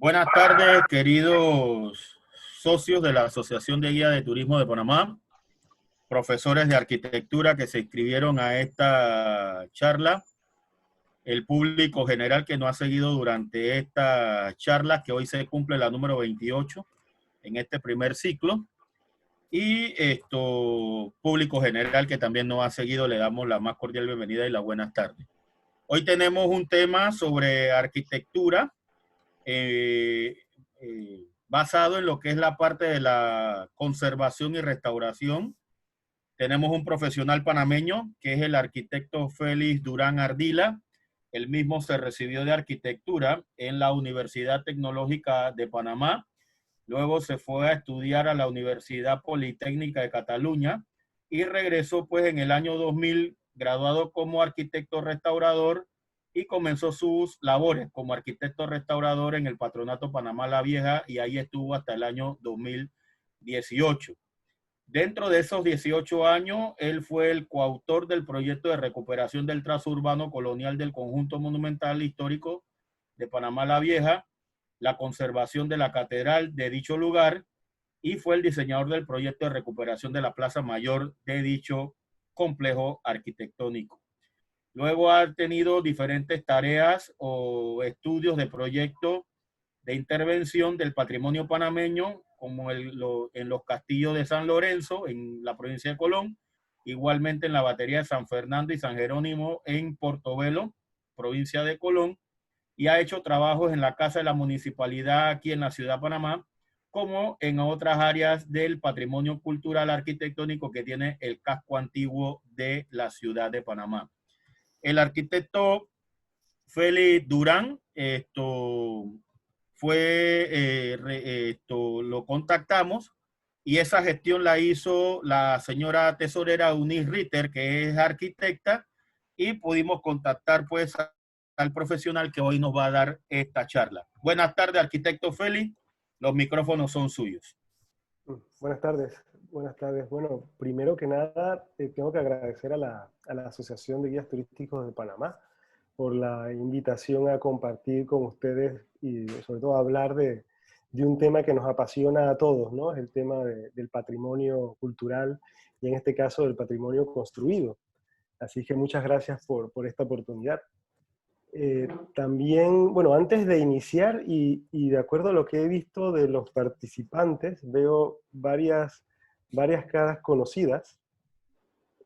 Buenas tardes, queridos socios de la Asociación de Guía de Turismo de Panamá, profesores de arquitectura que se inscribieron a esta charla, el público general que nos ha seguido durante esta charla, que hoy se cumple la número 28 en este primer ciclo, y público general que también nos ha seguido, le damos la más cordial bienvenida y la buenas tardes. Hoy tenemos un tema sobre arquitectura, eh, basado en lo que es la parte de la conservación y restauración. Tenemos un profesional panameño que es el arquitecto Félix Durán Ardila. Él mismo se recibió de arquitectura en la Universidad Tecnológica de Panamá. Luego se fue a estudiar a la Universidad Politécnica de Cataluña y regresó pues en el año 2000 graduado como arquitecto restaurador y comenzó sus labores como arquitecto restaurador en el Patronato Panamá La Vieja y ahí estuvo hasta el año 2018. Dentro de esos 18 años, él fue el coautor del proyecto de recuperación del trazo urbano colonial del conjunto monumental histórico de Panamá La Vieja, la conservación de la catedral de dicho lugar y fue el diseñador del proyecto de recuperación de la Plaza Mayor de dicho complejo arquitectónico. Luego ha tenido diferentes tareas o estudios de proyecto de intervención del patrimonio panameño, como en los castillos de San Lorenzo, en la provincia de Colón, igualmente en la batería de San Fernando y San Jerónimo en Portobelo, provincia de Colón, y ha hecho trabajos en la Casa de la Municipalidad aquí en la Ciudad de Panamá, como en otras áreas del patrimonio cultural arquitectónico que tiene el casco antiguo de la Ciudad de Panamá. El arquitecto Félix Durán, lo contactamos y esa gestión la hizo la señora tesorera Eunice Ritter, que es arquitecta, y pudimos contactar pues al profesional que hoy nos va a dar esta charla. Buenas tardes, arquitecto Félix, los micrófonos son suyos. Buenas tardes, buenas tardes. Bueno, primero que nada, tengo que agradecer a la Asociación de Guías Turísticos de Panamá por la invitación a compartir con ustedes y sobre todo a hablar de un tema que nos apasiona a todos, ¿no? Es el tema del patrimonio cultural y en este caso del patrimonio construido. Así que muchas gracias por esta oportunidad. También, bueno, antes de iniciar y de acuerdo a lo que he visto de los participantes, veo varias caras conocidas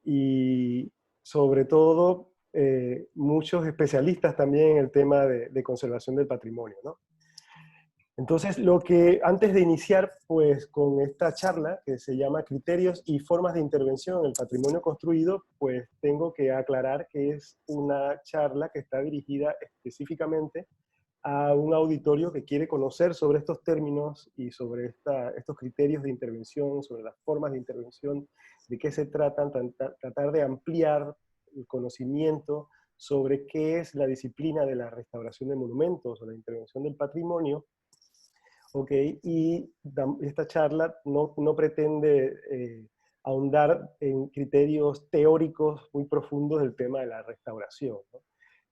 y sobre todo muchos especialistas también en el tema de conservación del patrimonio, ¿no? Entonces, antes de iniciar pues con esta charla que se llama Criterios y formas de intervención en el patrimonio construido, pues tengo que aclarar que es una charla que está dirigida específicamente a un auditorio que quiere conocer sobre estos términos y sobre estos criterios de intervención, sobre las formas de intervención, de qué se tratan, tratar de ampliar el conocimiento sobre qué es la disciplina de la restauración de monumentos o la intervención del patrimonio. Okay, y esta charla no pretende ahondar en criterios teóricos muy profundos del tema de la restauración, ¿no?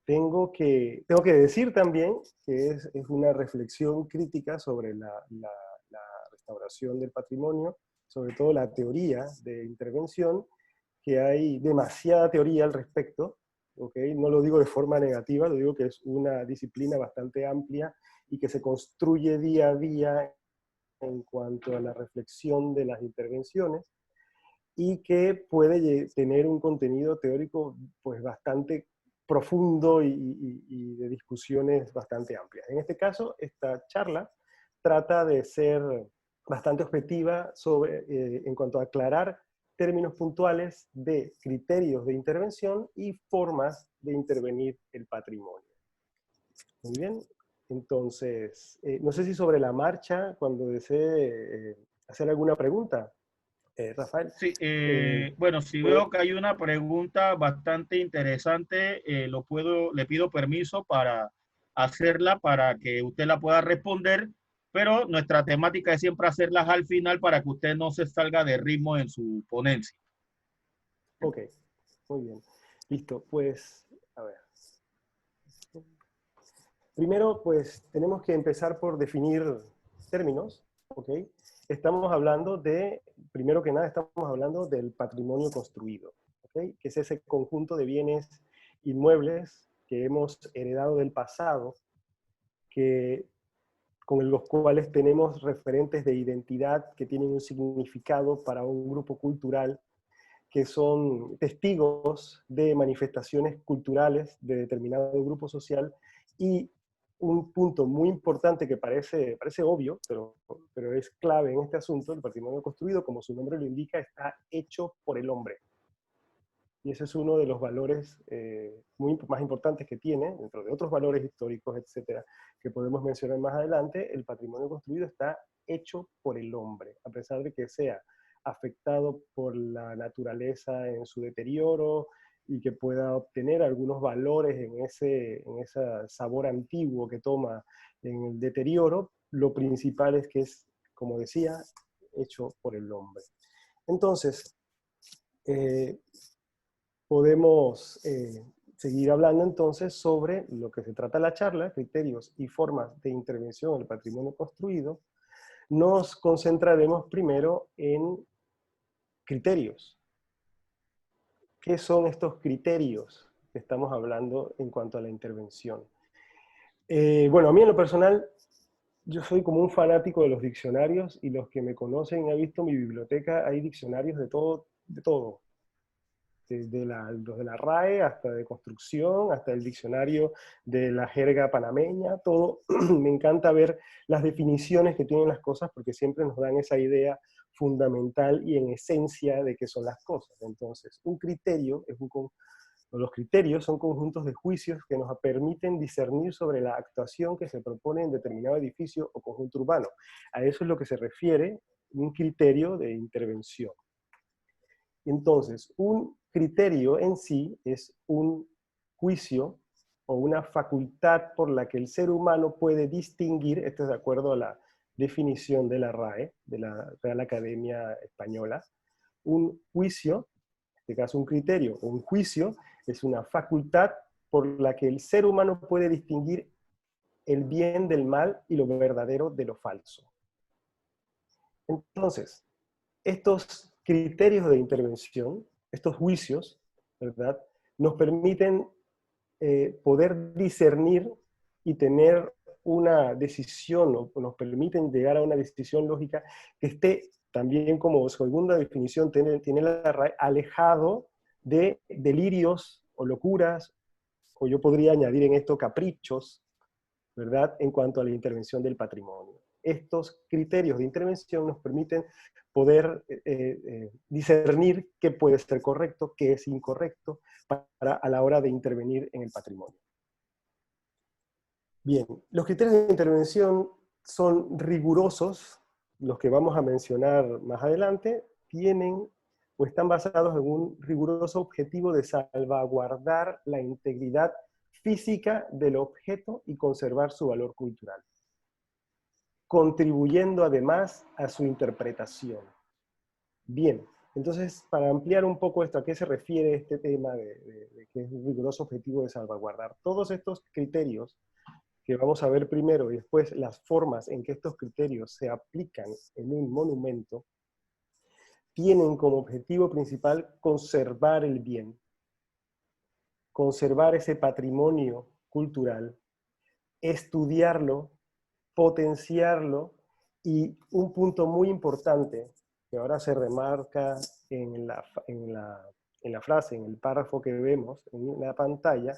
Tengo que decir también que es una reflexión crítica sobre la restauración del patrimonio, sobre todo la teoría de intervención, que hay demasiada teoría al respecto, ¿okay? No lo digo de forma negativa, lo digo que es una disciplina bastante amplia y que se construye día a día en cuanto a la reflexión de las intervenciones y que puede tener un contenido teórico pues bastante profundo y de discusiones bastante amplias. En este caso, esta charla trata de ser bastante objetiva en cuanto a aclarar términos puntuales de criterios de intervención y formas de intervenir el patrimonio. Muy bien, entonces, no sé si sobre la marcha, cuando desee hacer alguna pregunta, Rafael. Sí, bueno, si veo que hay una pregunta bastante interesante, le pido permiso para hacerla para que usted la pueda responder, pero nuestra temática es siempre hacerlas al final para que usted no se salga de ritmo en su ponencia. Ok, muy bien. Listo, pues, a ver. Primero, pues tenemos que empezar por definir términos, ¿ok? Estamos hablando de, primero que nada, estamos hablando del patrimonio construido, ¿ok? Que es ese conjunto de bienes inmuebles que hemos heredado del pasado, que, con los cuales tenemos referentes de identidad que tienen un significado para un grupo cultural, que son testigos de manifestaciones culturales de determinado grupo social. Y un punto muy importante que parece obvio, pero es clave en este asunto: el patrimonio construido, como su nombre lo indica, está hecho por el hombre. Y ese es uno de los valores más importantes que tiene, dentro de otros valores históricos, etcétera, que podemos mencionar más adelante. El patrimonio construido está hecho por el hombre, a pesar de que sea afectado por la naturaleza en su deterioro y que pueda obtener algunos valores en ese sabor antiguo que toma en el deterioro. Lo principal es que es, como decía, hecho por el hombre. Entonces, podemos seguir hablando entonces sobre lo que se trata la charla: criterios y formas de intervención en el patrimonio construido. Nos concentraremos primero en criterios. ¿Qué son estos criterios que estamos hablando en cuanto a la intervención? Bueno, a mí en lo personal, yo soy como un fanático de los diccionarios, y los que me conocen y han visto mi biblioteca, hay diccionarios de todo, de todo. Desde los de la RAE hasta de construcción, hasta el diccionario de la jerga panameña, todo. Me encanta ver las definiciones que tienen las cosas, porque siempre nos dan esa idea fundamental y en esencia de qué son las cosas. Entonces, un criterio es los criterios son conjuntos de juicios que nos permiten discernir sobre la actuación que se propone en determinado edificio o conjunto urbano. A eso es lo que se refiere un criterio de intervención. Entonces, un criterio en sí es un juicio o una facultad por la que el ser humano puede distinguir, esto es de acuerdo a la definición de la RAE, de la Real Academia Española. Un juicio, en este caso un criterio o un juicio, es una facultad por la que el ser humano puede distinguir el bien del mal y lo verdadero de lo falso. Entonces, estos criterios de intervención, estos juicios, ¿verdad?, nos permiten poder discernir y tener una decisión, o nos permiten llegar a una decisión lógica que esté, también como segunda definición tiene la RAE, alejado de delirios o locuras, o yo podría añadir en esto caprichos, ¿verdad?, en cuanto a la intervención del patrimonio. Estos criterios de intervención nos permiten poder discernir qué puede ser correcto, qué es incorrecto, a la hora de intervenir en el patrimonio. Bien, los criterios de intervención son rigurosos. Los que vamos a mencionar más adelante tienen o están basados en un riguroso objetivo de salvaguardar la integridad física del objeto y conservar su valor cultural, contribuyendo además a su interpretación. Bien, entonces, para ampliar un poco esto, ¿a qué se refiere este tema de que es un riguroso objetivo de salvaguardar? Todos estos criterios que vamos a ver primero, y después las formas en que estos criterios se aplican en un monumento, tienen como objetivo principal conservar el bien, conservar ese patrimonio cultural, estudiarlo, potenciarlo, y un punto muy importante que ahora se remarca en la frase, en el párrafo que vemos en la pantalla,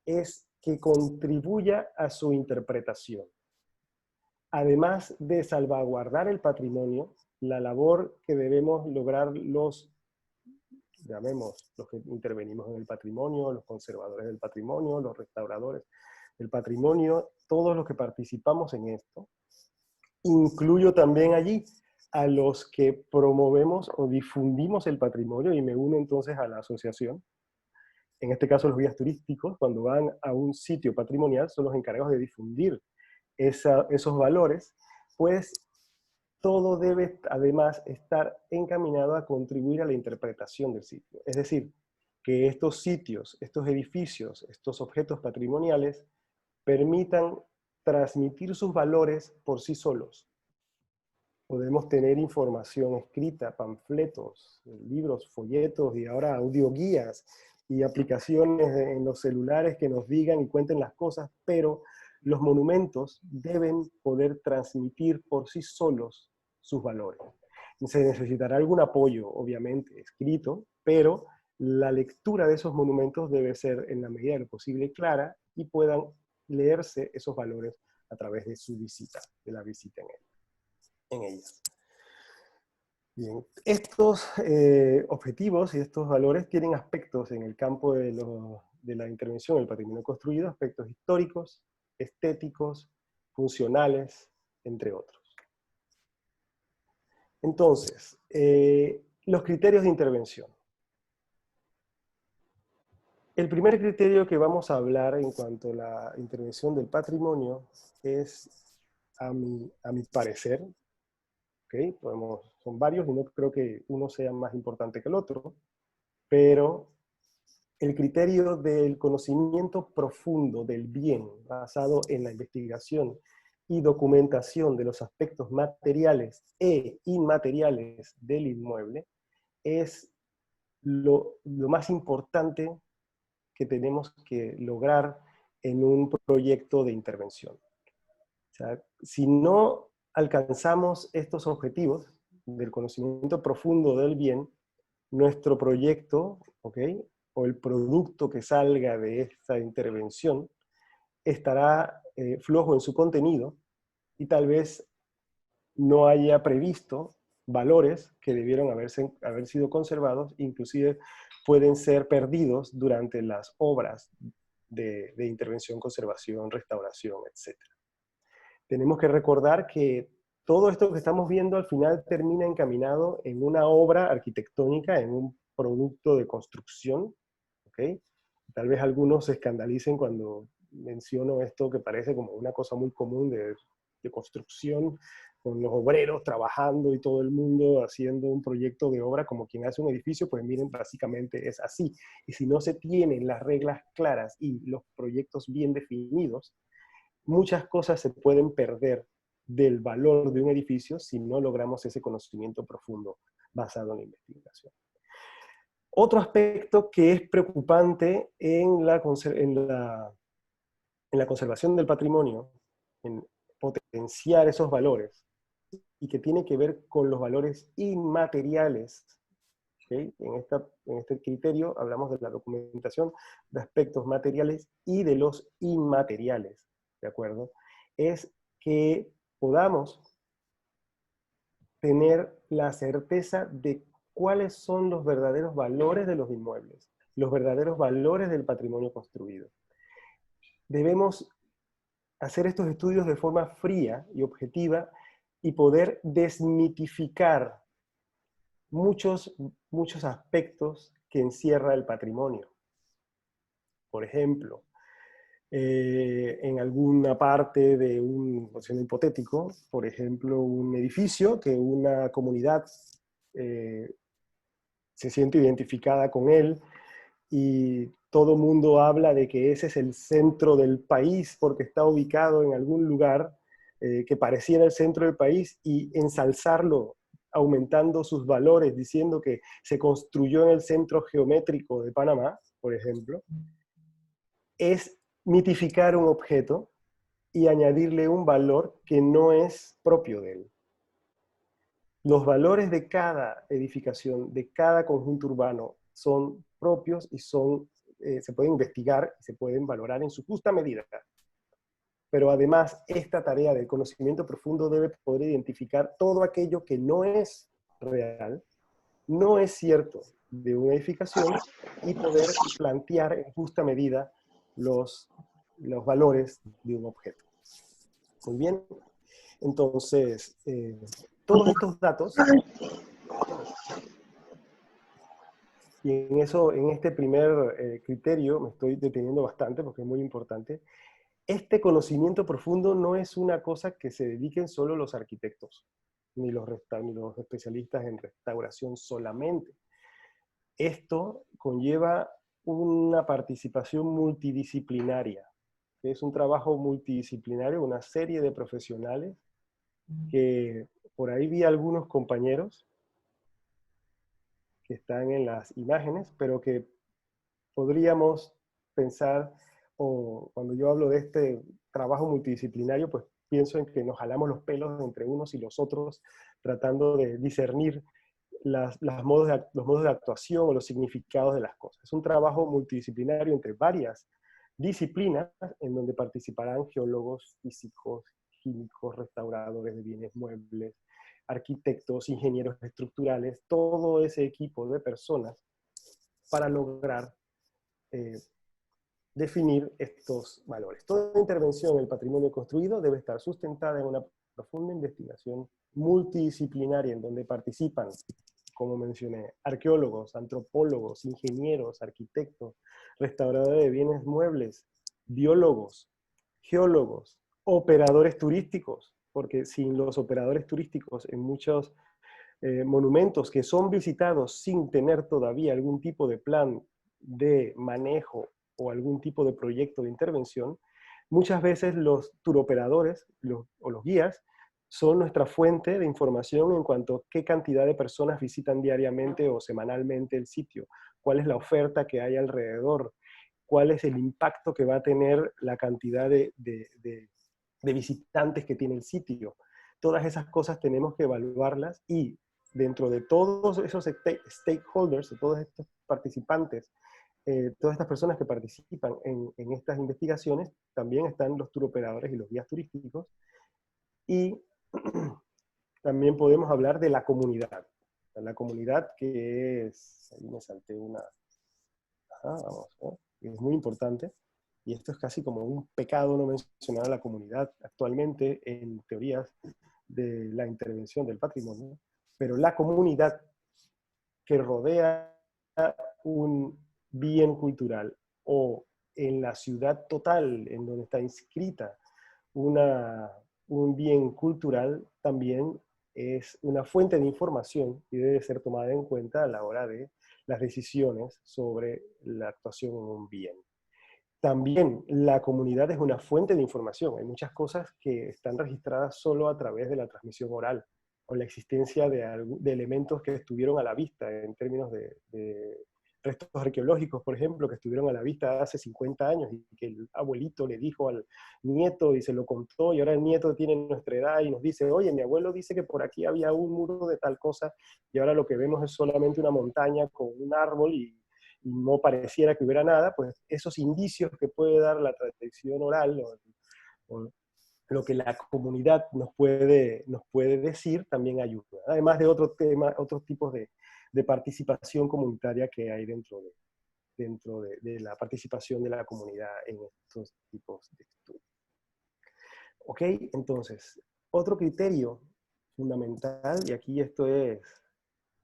es que contribuya a su interpretación. Además de salvaguardar el patrimonio, la labor que debemos lograr los que intervenimos en el patrimonio, los conservadores del patrimonio, los restauradores del patrimonio, todos los que participamos en esto, incluyo también allí a los que promovemos o difundimos el patrimonio, y me uno entonces a la asociación. En este caso, los guías turísticos, cuando van a un sitio patrimonial, son los encargados de difundir esos valores. Pues todo debe además estar encaminado a contribuir a la interpretación del sitio. Es decir, que estos sitios, estos edificios, estos objetos patrimoniales permitan transmitir sus valores por sí solos. Podemos tener información escrita, panfletos, libros, folletos y ahora audioguías y aplicaciones en los celulares que nos digan y cuenten las cosas, pero los monumentos deben poder transmitir por sí solos sus valores. Se necesitará algún apoyo, obviamente, escrito, pero la lectura de esos monumentos debe ser en la medida de lo posible clara y puedan leerse esos valores a través de su visita, de la visita en ellas. Bien, estos objetivos y estos valores tienen aspectos en el campo de la intervención en el patrimonio construido, aspectos históricos, estéticos, funcionales, entre otros. Entonces, los criterios de intervención. El primer criterio que vamos a hablar en cuanto a la intervención del patrimonio es, a mi parecer, ¿okay? Son varios y no creo que uno sea más importante que el otro, pero el criterio del conocimiento profundo del bien, basado en la investigación y documentación de los aspectos materiales e inmateriales del inmueble, es lo más importante que tenemos que lograr en un proyecto de intervención. O sea, si no alcanzamos estos objetivos del conocimiento profundo del bien, nuestro proyecto, ¿ok?, o el producto que salga de esta intervención estará flojo en su contenido y tal vez no haya previsto valores que debieron haber sido conservados, inclusive pueden ser perdidos durante las obras de intervención, conservación, restauración, etc. Tenemos que recordar que todo esto que estamos viendo al final termina encaminado en una obra arquitectónica, en un producto de construcción, ¿ok? Tal vez algunos se escandalicen cuando menciono esto que parece como una cosa muy común de construcción, con los obreros trabajando y todo el mundo haciendo un proyecto de obra como quien hace un edificio. Pues miren, básicamente es así. Y si no se tienen las reglas claras y los proyectos bien definidos, muchas cosas se pueden perder del valor de un edificio si no logramos ese conocimiento profundo basado en la investigación. Otro aspecto que es preocupante en la conservación del patrimonio, en potenciar esos valores, y que tiene que ver con los valores inmateriales. ¿Okay? En este criterio hablamos de la documentación de aspectos materiales y de los inmateriales, ¿de acuerdo? Es que podamos tener la certeza de cuáles son los verdaderos valores de los inmuebles, los verdaderos valores del patrimonio construido. Debemos hacer estos estudios de forma fría y objetiva y poder desmitificar muchos aspectos que encierra el patrimonio. Por ejemplo, en alguna parte de un hipotético, por ejemplo, un edificio que una comunidad se siente identificada con él y todo el mundo habla de que ese es el centro del país porque está ubicado en algún lugar que pareciera el centro del país, y ensalzarlo aumentando sus valores, diciendo que se construyó en el centro geométrico de Panamá, por ejemplo, es mitificar un objeto y añadirle un valor que no es propio de él. Los valores de cada edificación, de cada conjunto urbano, son propios y se pueden investigar y se pueden valorar en su justa medida. Pero además, esta tarea del conocimiento profundo debe poder identificar todo aquello que no es real, no es cierto de una edificación, y poder plantear en justa medida los valores de un objeto. Muy bien. Entonces, todos estos datos, y en este primer criterio me estoy deteniendo bastante porque es muy importante. Este conocimiento profundo no es una cosa que se dediquen solo los arquitectos, ni los especialistas en restauración solamente. Esto conlleva una participación multidisciplinaria. que es un trabajo multidisciplinario, una serie de profesionales que por ahí vi algunos compañeros que están en las imágenes, pero que podríamos pensar, o cuando yo hablo de este trabajo multidisciplinario, pues pienso en que nos jalamos los pelos entre unos y los otros, tratando de discernir los modos de actuación o los significados de las cosas. Es un trabajo multidisciplinario entre varias disciplinas en donde participarán geólogos, físicos, químicos, restauradores de bienes muebles, arquitectos, ingenieros estructurales, todo ese equipo de personas para lograr definir estos valores. Toda intervención en el patrimonio construido debe estar sustentada en una profunda investigación multidisciplinaria en donde participan, como mencioné, arqueólogos, antropólogos, ingenieros, arquitectos, restauradores de bienes muebles, biólogos, geólogos, operadores turísticos, porque sin los operadores turísticos en muchos monumentos que son visitados sin tener todavía algún tipo de plan de manejo o algún tipo de proyecto de intervención, muchas veces los turoperadores o los guías son nuestra fuente de información en cuanto a qué cantidad de personas visitan diariamente o semanalmente el sitio, cuál es la oferta que hay alrededor, cuál es el impacto que va a tener la cantidad de visitantes que tiene el sitio. Todas esas cosas tenemos que evaluarlas y dentro de todos esos stakeholders, de todos estos participantes, todas estas personas que participan en estas investigaciones, también están los turoperadores y los guías turísticos, y también podemos hablar de la comunidad. La comunidad que es, ahí me salté una, vamos, ¿no? Es muy importante, y esto es casi como un pecado no mencionar a la comunidad actualmente en teorías de la intervención del patrimonio, pero la comunidad que rodea un bien cultural o en la ciudad total en donde está inscrita un bien cultural también es una fuente de información y debe ser tomada en cuenta a la hora de las decisiones sobre la actuación en un bien. También la comunidad es una fuente de información. Hay muchas cosas que están registradas solo a través de la transmisión oral o la existencia de elementos que estuvieron a la vista en términos de restos arqueológicos, por ejemplo, que estuvieron a la vista hace 50 años y que el abuelito le dijo al nieto y se lo contó, y ahora el nieto tiene nuestra edad y nos dice, oye, mi abuelo dice que por aquí había un muro de tal cosa y ahora lo que vemos es solamente una montaña con un árbol y no pareciera que hubiera nada. Pues esos indicios que puede dar la tradición oral o lo que la comunidad nos puede decir también ayuda. Además de otros tipos de participación comunitaria que hay dentro de la participación de la comunidad en estos tipos de estudios. Ok, entonces, otro criterio fundamental, y aquí esto es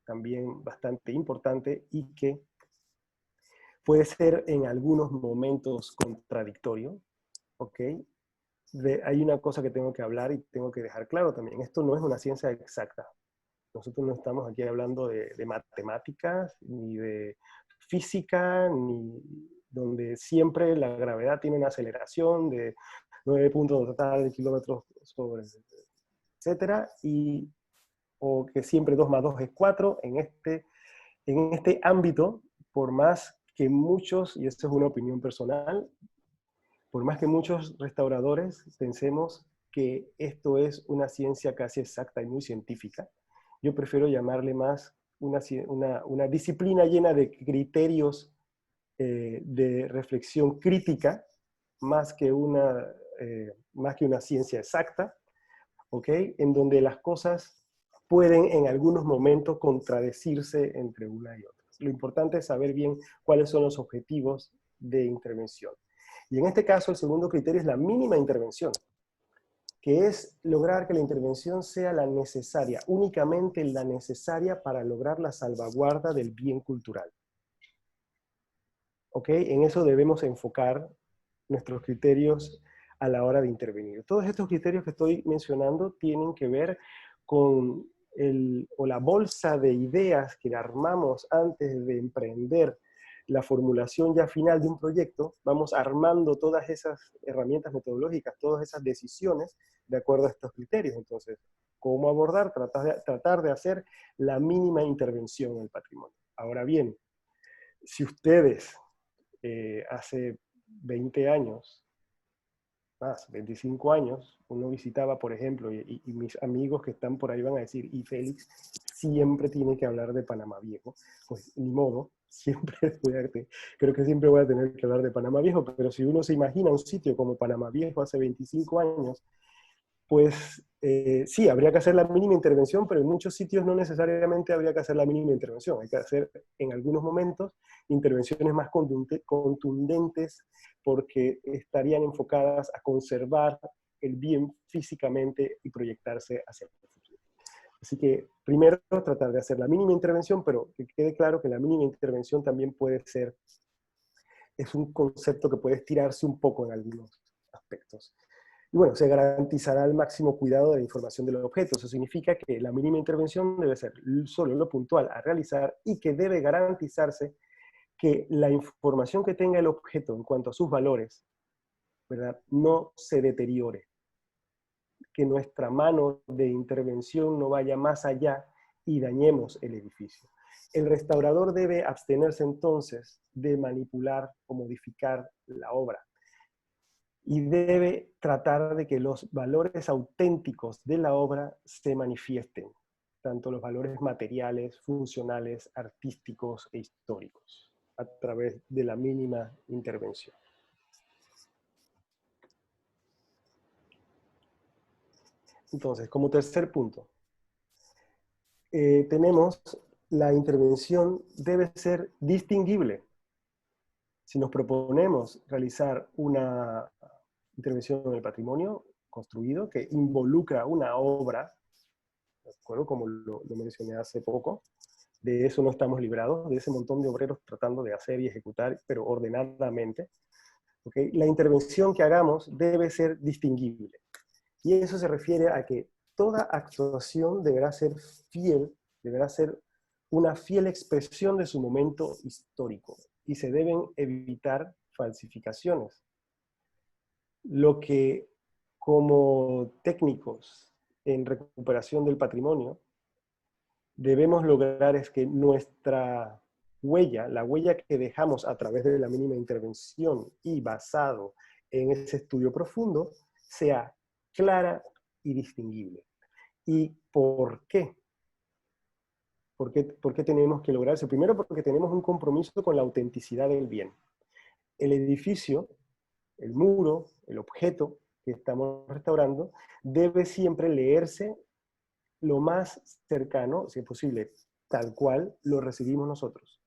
también bastante importante y que puede ser en algunos momentos contradictorio, ¿ok? Hay una cosa que tengo que hablar y tengo que dejar claro también. Esto no es una ciencia exacta. Nosotros no estamos aquí hablando de matemáticas, ni de física, ni donde siempre la gravedad tiene una aceleración de 9 puntos total de kilómetros sobre, etcétera, o que siempre 2 más 2 es 4. En este ámbito, por más que muchos, y esto es una opinión personal, por más que muchos restauradores pensemos que esto es una ciencia casi exacta y muy científica, yo prefiero llamarle más una disciplina llena de criterios de reflexión crítica, más que una ciencia exacta, ¿ok? En donde las cosas pueden en algunos momentos contradecirse entre una y otra. Lo importante es saber bien cuáles son los objetivos de intervención. Y en este caso, el segundo criterio es la mínima intervención, que es lograr que la intervención sea la necesaria, únicamente la necesaria para lograr la salvaguarda del bien cultural. ¿Ok? En eso debemos enfocar nuestros criterios a la hora de intervenir. Todos estos criterios que estoy mencionando tienen que ver con la bolsa de ideas que armamos antes de emprender la formulación ya final de un proyecto, vamos armando todas esas herramientas metodológicas, todas esas decisiones de acuerdo a estos criterios. Entonces, ¿cómo abordar? Tratar de hacer la mínima intervención en el patrimonio. Ahora bien, si ustedes hace 20 años, más, 25 años, uno visitaba, por ejemplo, y mis amigos que están por ahí van a decir, y Félix siempre tiene que hablar de Panamá Viejo. Pues ni modo, siempre creo que siempre voy a tener que hablar de Panamá Viejo, pero si uno se imagina un sitio como Panamá Viejo hace 25 años, pues sí, habría que hacer la mínima intervención, pero en muchos sitios no necesariamente habría que hacer la mínima intervención. Hay que hacer en algunos momentos intervenciones más contundentes porque estarían enfocadas a conservar el bien físicamente y proyectarse hacia el futuro. Así que primero tratar de hacer la mínima intervención, pero que quede claro que la mínima intervención también puede ser, es un concepto que puede estirarse un poco en algunos aspectos. Y bueno, se garantizará el máximo cuidado de la información del objeto. Eso significa que la mínima intervención debe ser solo lo puntual a realizar y que debe garantizarse que la información que tenga el objeto en cuanto a sus valores, ¿verdad?, no se deteriore. Que nuestra mano de intervención no vaya más allá y dañemos el edificio. El restaurador debe abstenerse entonces de manipular o modificar la obra y debe tratar de que los valores auténticos de la obra se manifiesten, tanto los valores materiales, funcionales, artísticos e históricos, a través de la mínima intervención. Entonces, como tercer punto, tenemos la intervención debe ser distinguible. Si nos proponemos realizar una intervención en el patrimonio construido que involucra una obra, ¿de acuerdo? Como lo mencioné hace poco, de eso no estamos librados, de ese montón de obreros tratando de hacer y ejecutar, pero ordenadamente. ¿Okay? La intervención que hagamos debe ser distinguible. Y eso se refiere a que toda actuación deberá ser fiel, deberá ser una fiel expresión de su momento histórico, y se deben evitar falsificaciones. Lo que como técnicos en recuperación del patrimonio debemos lograr es que nuestra huella, la huella que dejamos a través de la mínima intervención y basado en ese estudio profundo, sea clara y distinguible. ¿Y por qué? ¿Por qué tenemos que lograr eso? Primero, porque tenemos un compromiso con la autenticidad del bien. El edificio, el muro, el objeto que estamos restaurando, debe siempre leerse lo más cercano, si es posible, tal cual lo recibimos nosotros.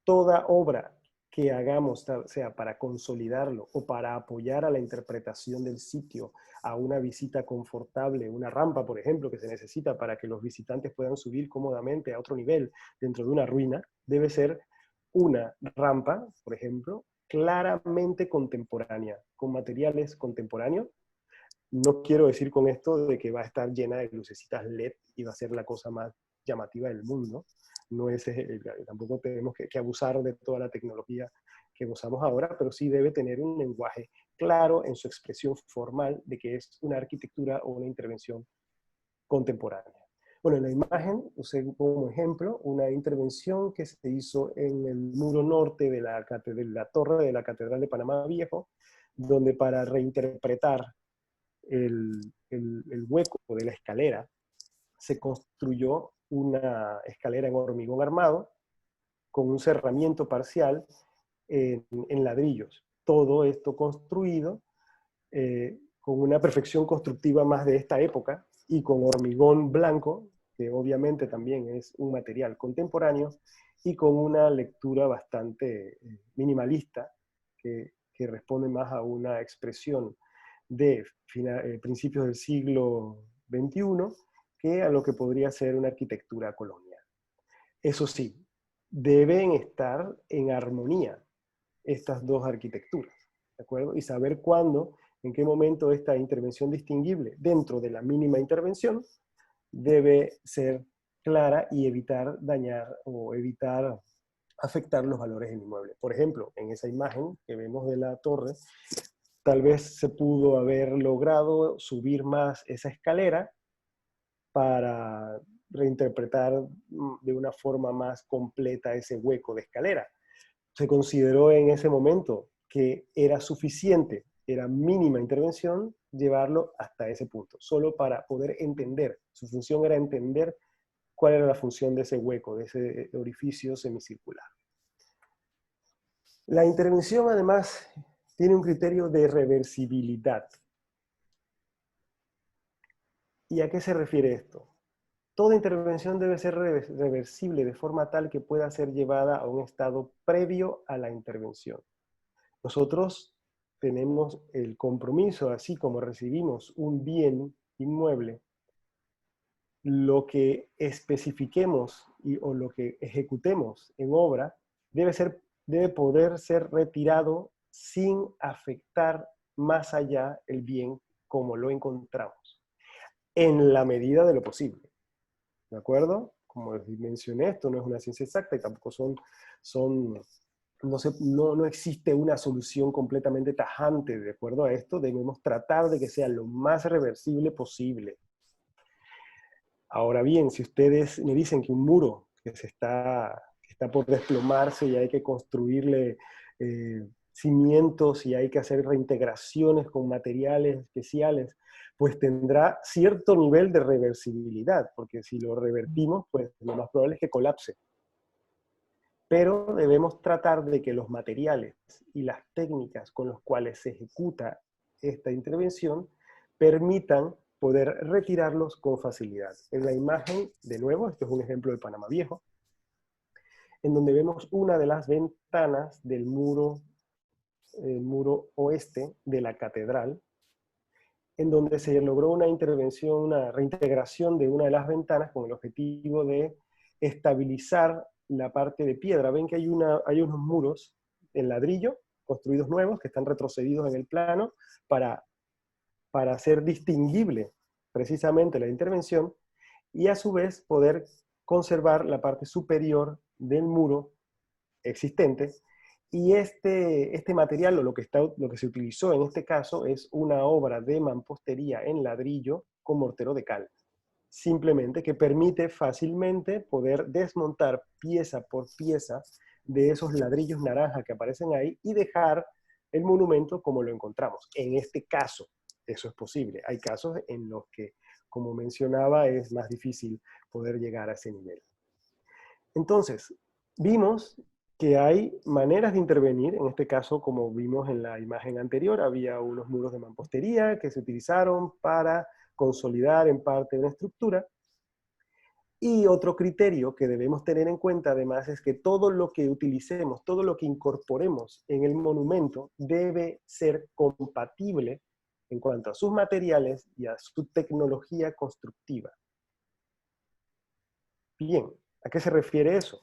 Toda obra que hagamos, sea para consolidarlo o para apoyar a la interpretación del sitio, a una visita confortable, una rampa, por ejemplo, que se necesita para que los visitantes puedan subir cómodamente a otro nivel dentro de una ruina, debe ser una rampa, por ejemplo, claramente contemporánea, con materiales contemporáneos. No quiero decir con esto de que va a estar llena de lucecitas LED y va a ser la cosa más llamativa del mundo. No es, tampoco tenemos que abusar de toda la tecnología que gozamos ahora, pero sí debe tener un lenguaje claro en su expresión formal de que es una arquitectura o una intervención contemporánea. Bueno, en la imagen usé como ejemplo una intervención que se hizo en el muro norte de la torre de la Catedral de Panamá Viejo, donde para reinterpretar el hueco de la escalera, se construyó una escalera en hormigón armado con un cerramiento parcial en ladrillos. Todo esto construido con una perfección constructiva más de esta época y con hormigón blanco, que obviamente también es un material contemporáneo, y con una lectura bastante minimalista, que responde más a una expresión de principios del siglo XXI que a lo que podría ser una arquitectura colonial. Eso sí, deben estar en armonía estas dos arquitecturas, ¿de acuerdo? Y saber cuándo, en qué momento esta intervención distinguible dentro de la mínima intervención debe ser clara y evitar dañar o evitar afectar los valores del inmueble. Por ejemplo, en esa imagen que vemos de la torre, tal vez se pudo haber logrado subir más esa escalera para reinterpretar de una forma más completa ese hueco de escalera. Se consideró en ese momento que era suficiente, era mínima intervención, llevarlo hasta ese punto, solo para poder entender. Su función era entender cuál era la función de ese hueco, de ese orificio semicircular. La intervención, además, tiene un criterio de reversibilidad. ¿Y a qué se refiere esto? Toda intervención debe ser reversible de forma tal que pueda ser llevada a un estado previo a la intervención. Nosotros tenemos el compromiso, así como recibimos un bien inmueble, lo que especifiquemos o lo que ejecutemos en obra debe poder ser retirado sin afectar más allá el bien como lo encontramos, en la medida de lo posible. ¿De acuerdo? Como les mencioné, esto no es una ciencia exacta y tampoco no existe una solución completamente tajante. De acuerdo a esto, debemos tratar de que sea lo más reversible posible. Ahora bien, si ustedes me dicen que un muro que está por desplomarse y hay que construirle cimientos y hay que hacer reintegraciones con materiales especiales, pues tendrá cierto nivel de reversibilidad, porque si lo revertimos, pues lo más probable es que colapse. Pero debemos tratar de que los materiales y las técnicas con los cuales se ejecuta esta intervención permitan poder retirarlos con facilidad. En la imagen, de nuevo, esto es un ejemplo de Panamá Viejo, en donde vemos una de las ventanas del muro oeste de la catedral, en donde se logró una intervención, una reintegración de una de las ventanas con el objetivo de estabilizar la parte de piedra. Ven que hay unos muros en ladrillo, construidos nuevos, que están retrocedidos en el plano, para hacer distinguible precisamente la intervención, y a su vez poder conservar la parte superior del muro existente. Y este material, o lo que se utilizó en este caso, es una obra de mampostería en ladrillo con mortero de cal. Simplemente que permite fácilmente poder desmontar pieza por pieza de esos ladrillos naranja que aparecen ahí y dejar el monumento como lo encontramos. En este caso, eso es posible. Hay casos en los que, como mencionaba, es más difícil poder llegar a ese nivel. Entonces, vimos que hay maneras de intervenir. En este caso, como vimos en la imagen anterior, había unos muros de mampostería que se utilizaron para consolidar en parte una estructura. Y otro criterio que debemos tener en cuenta además es que todo lo que utilicemos, todo lo que incorporemos en el monumento debe ser compatible en cuanto a sus materiales y a su tecnología constructiva. Bien, ¿a qué se refiere eso?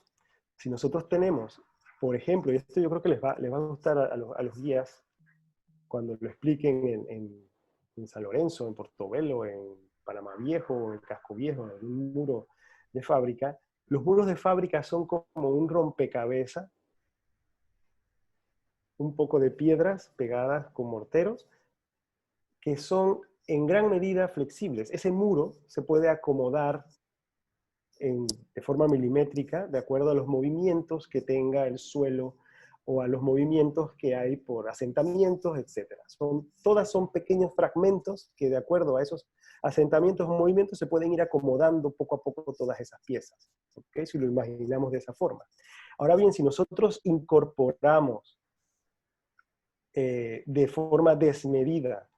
Si nosotros tenemos, por ejemplo, y esto yo creo que les va a gustar a los guías cuando lo expliquen en San Lorenzo, en Portobelo, en Panamá Viejo, en Casco Viejo, en un muro de fábrica. Los muros de fábrica son como un rompecabezas, un poco de piedras pegadas con morteros, que son en gran medida flexibles. Ese muro se puede acomodar de forma milimétrica, de acuerdo a los movimientos que tenga el suelo o a los movimientos que hay por asentamientos, etc. Todas son pequeños fragmentos que de acuerdo a esos asentamientos o movimientos se pueden ir acomodando poco a poco todas esas piezas, ¿okay? Si lo imaginamos de esa forma. Ahora bien, si nosotros incorporamos de forma desmedida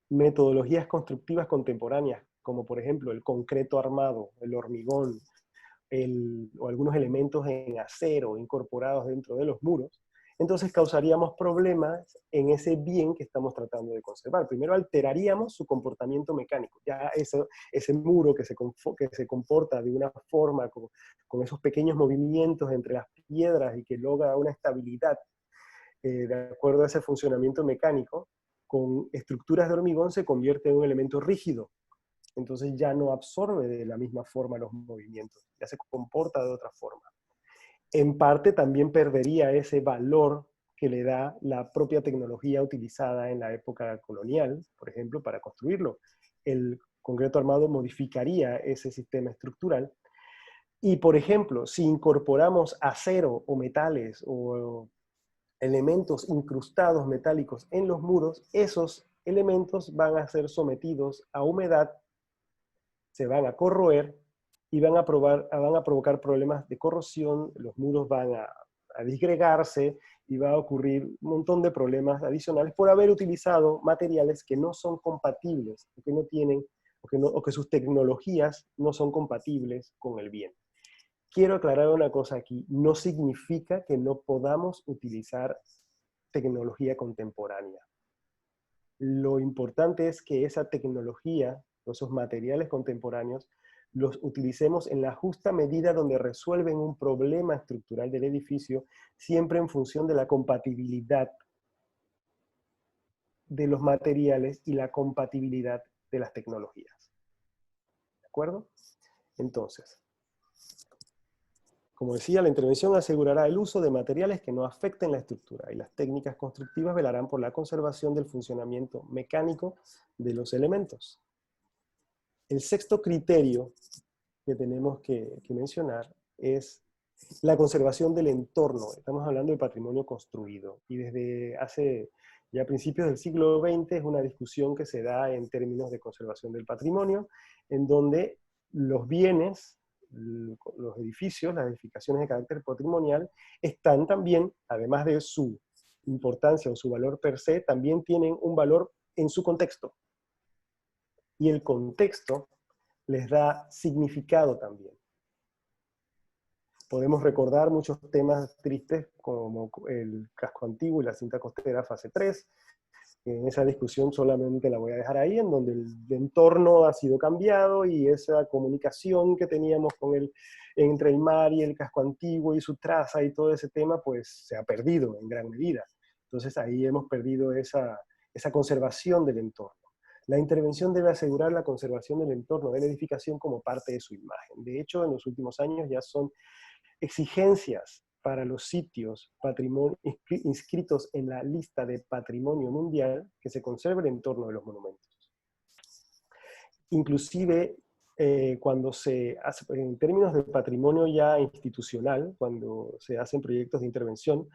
metodologías constructivas contemporáneas, como por ejemplo el concreto armado, el hormigón, o algunos elementos en acero incorporados dentro de los muros, entonces causaríamos problemas en ese bien que estamos tratando de conservar. Primero alteraríamos su comportamiento mecánico. Ya ese muro que se comporta de una forma con esos pequeños movimientos entre las piedras y que logra una estabilidad de acuerdo a ese funcionamiento mecánico, con estructuras de hormigón se convierte en un elemento rígido. Entonces ya no absorbe de la misma forma los movimientos, ya se comporta de otra forma. en parte también perdería ese valor que le da la propia tecnología utilizada en la época colonial, por ejemplo, para construirlo. El concreto armado modificaría ese sistema estructural. Y, por ejemplo, si incorporamos acero o metales o elementos incrustados metálicos en los muros, esos elementos van a ser sometidos a humedad, se van a corroer y van a provocar problemas de corrosión, los muros van a disgregarse y va a ocurrir un montón de problemas adicionales por haber utilizado materiales que no son compatibles, o que no tienen, o que sus tecnologías no son compatibles con el bien. Quiero aclarar una cosa aquí, no significa que no podamos utilizar tecnología contemporánea. Lo importante es que esa tecnología, esos materiales contemporáneos, los utilicemos en la justa medida donde resuelven un problema estructural del edificio, siempre en función de la compatibilidad de los materiales y la compatibilidad de las tecnologías. ¿De acuerdo? Entonces, como decía, la intervención asegurará el uso de materiales que no afecten la estructura y las técnicas constructivas velarán por la conservación del funcionamiento mecánico de los elementos. El sexto criterio que tenemos que mencionar es la conservación del entorno. Estamos hablando de patrimonio construido y desde hace ya principios del siglo XX es una discusión que se da en términos de conservación del patrimonio, en donde los bienes, los edificios, las edificaciones de carácter patrimonial, están también, además de su importancia o su valor per se, también tienen un valor en su contexto. Y el contexto les da significado también. Podemos recordar muchos temas tristes como el casco antiguo y la cinta costera fase 3. En esa discusión solamente la voy a dejar ahí, en donde el entorno ha sido cambiado y esa comunicación que teníamos con entre el mar y el casco antiguo y su traza y todo ese tema, pues se ha perdido en gran medida. Entonces ahí hemos perdido esa conservación del entorno. La intervención debe asegurar la conservación del entorno de la edificación como parte de su imagen. De hecho, en los últimos años ya son exigencias para los sitios inscritos en la lista de patrimonio mundial que se conserve el entorno de los monumentos. Inclusive, cuando se hace, en términos de patrimonio ya institucional, cuando se hacen proyectos de intervención,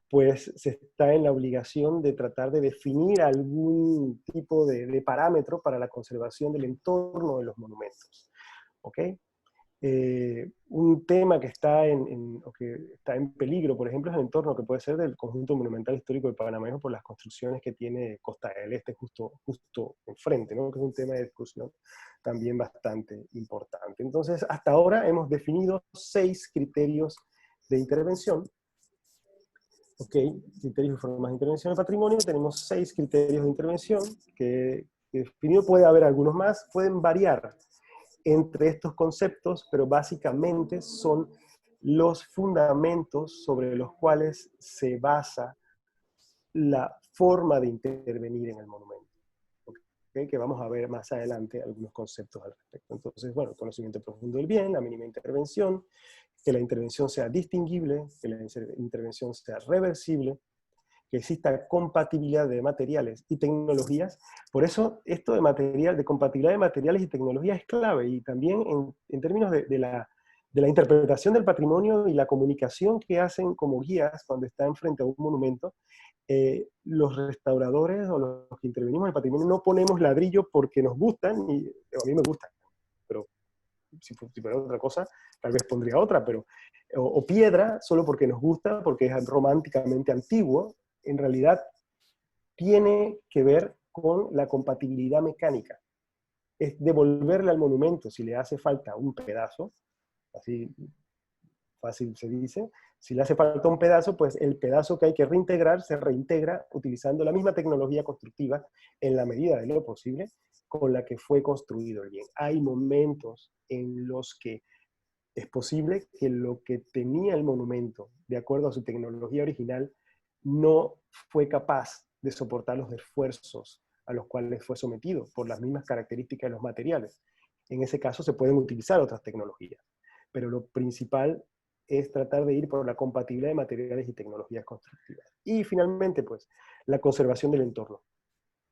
pues se está en la obligación de tratar de definir algún tipo de parámetro para la conservación del entorno de los monumentos. ¿Ok? Un tema que está en peligro, por ejemplo, es el entorno que puede ser del conjunto monumental histórico de Panamá por las construcciones que tiene Costa del Este justo enfrente, ¿no? Que es un tema de discusión también bastante importante. Entonces, hasta ahora hemos definido 6 criterios de intervención. Ok, criterios y formas de intervención en patrimonio. Tenemos 6 criterios de intervención que definido, puede haber algunos más, pueden variar entre estos conceptos, pero básicamente son los fundamentos sobre los cuales se basa la forma de intervenir en el monumento. ¿Okay? Que vamos a ver más adelante algunos conceptos al respecto. Entonces, bueno, conocimiento profundo del bien, la mínima intervención, que la intervención sea distinguible, que la intervención sea reversible, que exista compatibilidad de materiales y tecnologías. Por eso, esto de compatibilidad de materiales y tecnologías es clave, y también en términos de la interpretación del patrimonio y la comunicación que hacen como guías cuando están frente a un monumento, los restauradores o los que intervenimos en el patrimonio no ponemos ladrillo porque nos gustan, y a mí me gustan, pero si fuera otra cosa, tal vez pondría otra, pero, o piedra solo porque nos gusta, porque es románticamente antiguo. En realidad tiene que ver con la compatibilidad mecánica. Es devolverle al monumento, si le hace falta un pedazo, así fácil se dice, si le hace falta un pedazo, pues el pedazo que hay que reintegrar se reintegra utilizando la misma tecnología constructiva en la medida de lo posible con la que fue construido el bien. Hay momentos en los que es posible que lo que tenía el monumento, de acuerdo a su tecnología original, no fue capaz de soportar los esfuerzos a los cuales fue sometido por las mismas características de los materiales. En ese caso se pueden utilizar otras tecnologías, pero lo principal es tratar de ir por la compatibilidad de materiales y tecnologías constructivas. Y finalmente, pues, la conservación del entorno.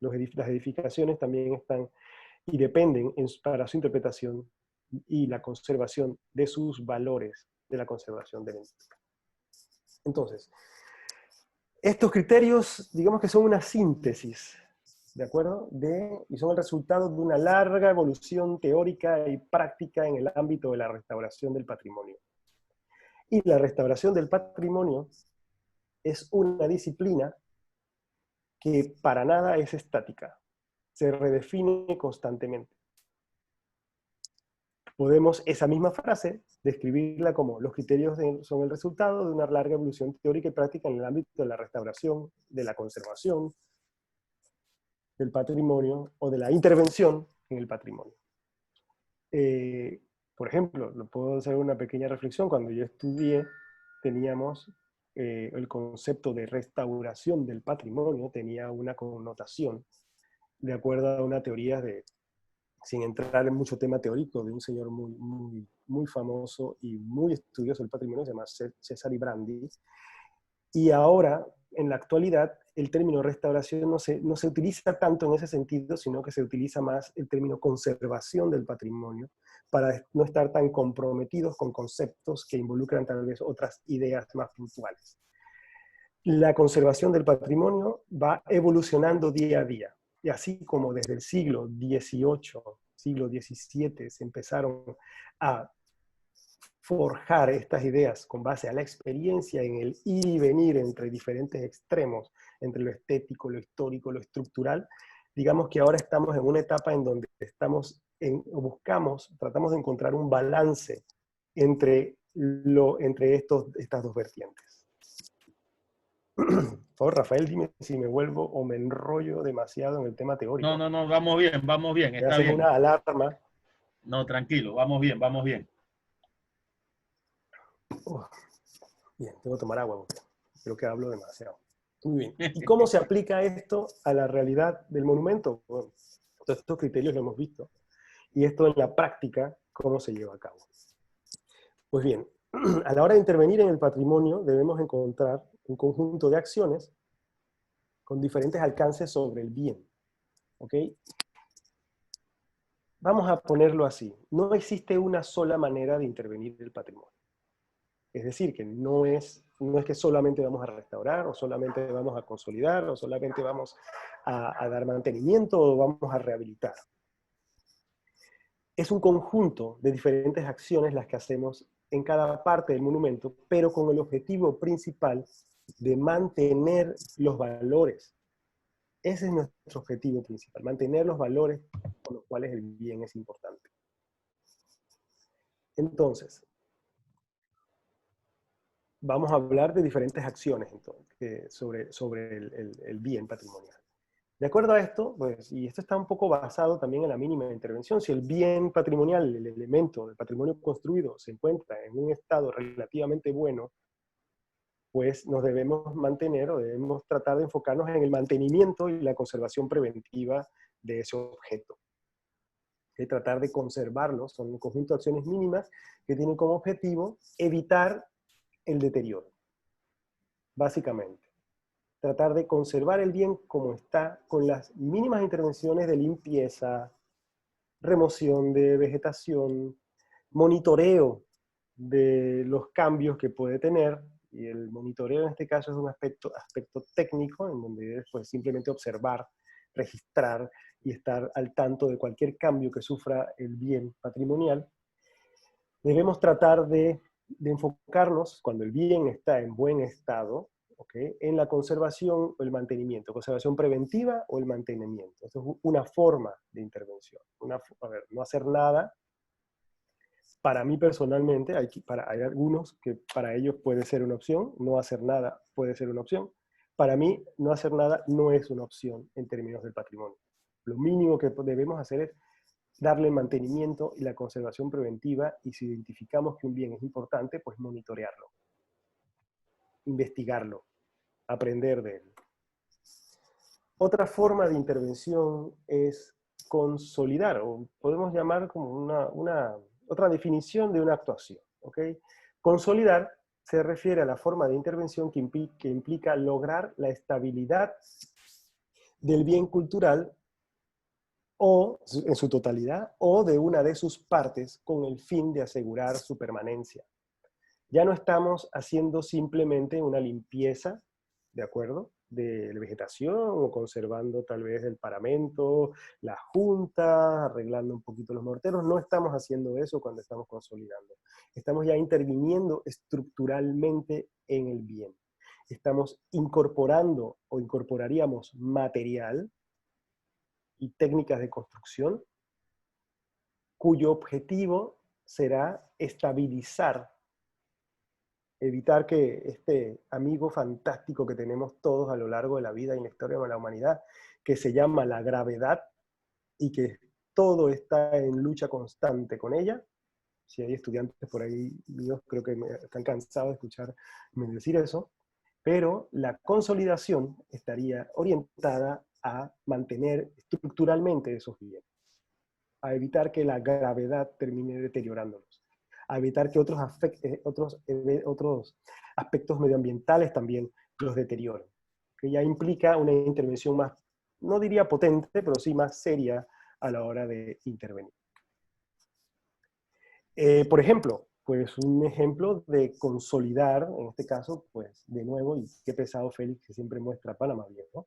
Las edificaciones también están y dependen para su interpretación y la conservación de sus valores de la conservación del entorno. Entonces, estos criterios, digamos que son una síntesis, ¿de acuerdo? Y son el resultado de una larga evolución teórica y práctica en el ámbito de la restauración del patrimonio. Y la restauración del patrimonio es una disciplina que para nada es estática, se redefine constantemente. Podemos esa misma frase describirla como los criterios son el resultado de una larga evolución teórica y práctica en el ámbito de la restauración, de la conservación del patrimonio o de la intervención en el patrimonio. Por ejemplo, lo puedo hacer una pequeña reflexión. Cuando yo estudié, teníamos el concepto de restauración del patrimonio, tenía una connotación de acuerdo a una teoría sin entrar en mucho tema teórico, de un señor muy famoso y muy estudioso del patrimonio, se llama Cesare Brandi. Y ahora, en la actualidad, el término restauración no se utiliza tanto en ese sentido, sino que se utiliza más el término conservación del patrimonio, para no estar tan comprometidos con conceptos que involucran tal vez otras ideas más puntuales. La conservación del patrimonio va evolucionando día a día. Y así como desde el siglo XVIII, siglo XVII, se empezaron a forjar estas ideas con base a la experiencia en el ir y venir entre diferentes extremos, entre lo estético, lo histórico, lo estructural, digamos que ahora estamos en una etapa en donde tratamos de encontrar un balance entre estas dos vertientes. Por favor, Rafael, dime si me vuelvo o me enrollo demasiado en el tema teórico. No, vamos bien, Me está hacen bien. una alarma. No, tranquilo, vamos bien, vamos bien. Bien, tengo que tomar agua porque creo que hablo demasiado. Muy bien. ¿Y cómo se aplica esto a la realidad del monumento? Bueno, todos estos criterios lo hemos visto. Y esto en la práctica, ¿cómo se lleva a cabo? Pues bien, a la hora de intervenir en el patrimonio debemos encontrar un conjunto de acciones con diferentes alcances sobre el bien. ¿Ok? Vamos a ponerlo así. No existe una sola manera de intervenir el patrimonio. Es decir, que no es que solamente vamos a restaurar, o solamente vamos a consolidar, o solamente vamos a dar mantenimiento, o vamos a rehabilitar. Es un conjunto de diferentes acciones las que hacemos en cada parte del monumento, pero con el objetivo principal de mantener los valores. Ese es nuestro objetivo principal, mantener los valores con los cuales el bien es importante. Entonces, vamos a hablar de diferentes acciones entonces, sobre el bien patrimonial. De acuerdo a esto, pues, y esto está un poco basado también en la mínima intervención, si el bien patrimonial, el elemento del patrimonio construido, se encuentra en un estado relativamente bueno, pues nos debemos mantener o debemos tratar de enfocarnos en el mantenimiento y la conservación preventiva de ese objeto. Tratar de conservarlo, son un conjunto de acciones mínimas que tienen como objetivo evitar el deterioro, básicamente. Tratar de conservar el bien como está, con las mínimas intervenciones de limpieza, remoción de vegetación, monitoreo de los cambios que puede tener, y el monitoreo en este caso es un aspecto técnico, en donde debes pues, simplemente observar, registrar y estar al tanto de cualquier cambio que sufra el bien patrimonial. Debemos tratar de enfocarnos, cuando el bien está en buen estado, ¿okay?, en la conservación o el mantenimiento, conservación preventiva o el mantenimiento. Esto es una forma de intervención. No hacer nada. Para mí personalmente, hay algunos que para ellos puede ser una opción, no hacer nada puede ser una opción. Para mí, no hacer nada no es una opción en términos del patrimonio. Lo mínimo que debemos hacer es darle mantenimiento y la conservación preventiva, y si identificamos que un bien es importante, pues monitorearlo, investigarlo, aprender de él. Otra forma de intervención es consolidar, o podemos llamar como otra definición de una actuación, ¿ok? Consolidar se refiere a la forma de intervención que implica lograr la estabilidad del bien cultural o en su totalidad o de una de sus partes con el fin de asegurar su permanencia. Ya no estamos haciendo simplemente una limpieza, ¿de acuerdo?, de la vegetación o conservando tal vez el paramento, las juntas, arreglando un poquito los morteros. No estamos haciendo eso cuando estamos consolidando. Estamos ya interviniendo estructuralmente en el bien. Estamos incorporando o incorporaríamos material y técnicas de construcción cuyo objetivo será estabilizar, evitar que este amigo fantástico que tenemos todos a lo largo de la vida y en la historia de la humanidad, que se llama la gravedad y que todo está en lucha constante con ella. Si hay estudiantes por ahí míos, creo que están cansados de escucharme decir eso, pero la consolidación estaría orientada a mantener estructuralmente esos bienes, a evitar que la gravedad termine deteriorándolos, a evitar que otros aspectos medioambientales también los deterioren, que ya implica una intervención más, no diría potente, pero sí más seria a la hora de intervenir. Por ejemplo, pues un ejemplo de consolidar, en este caso, pues de nuevo, y qué pesado Félix que siempre muestra Panamá Viejo,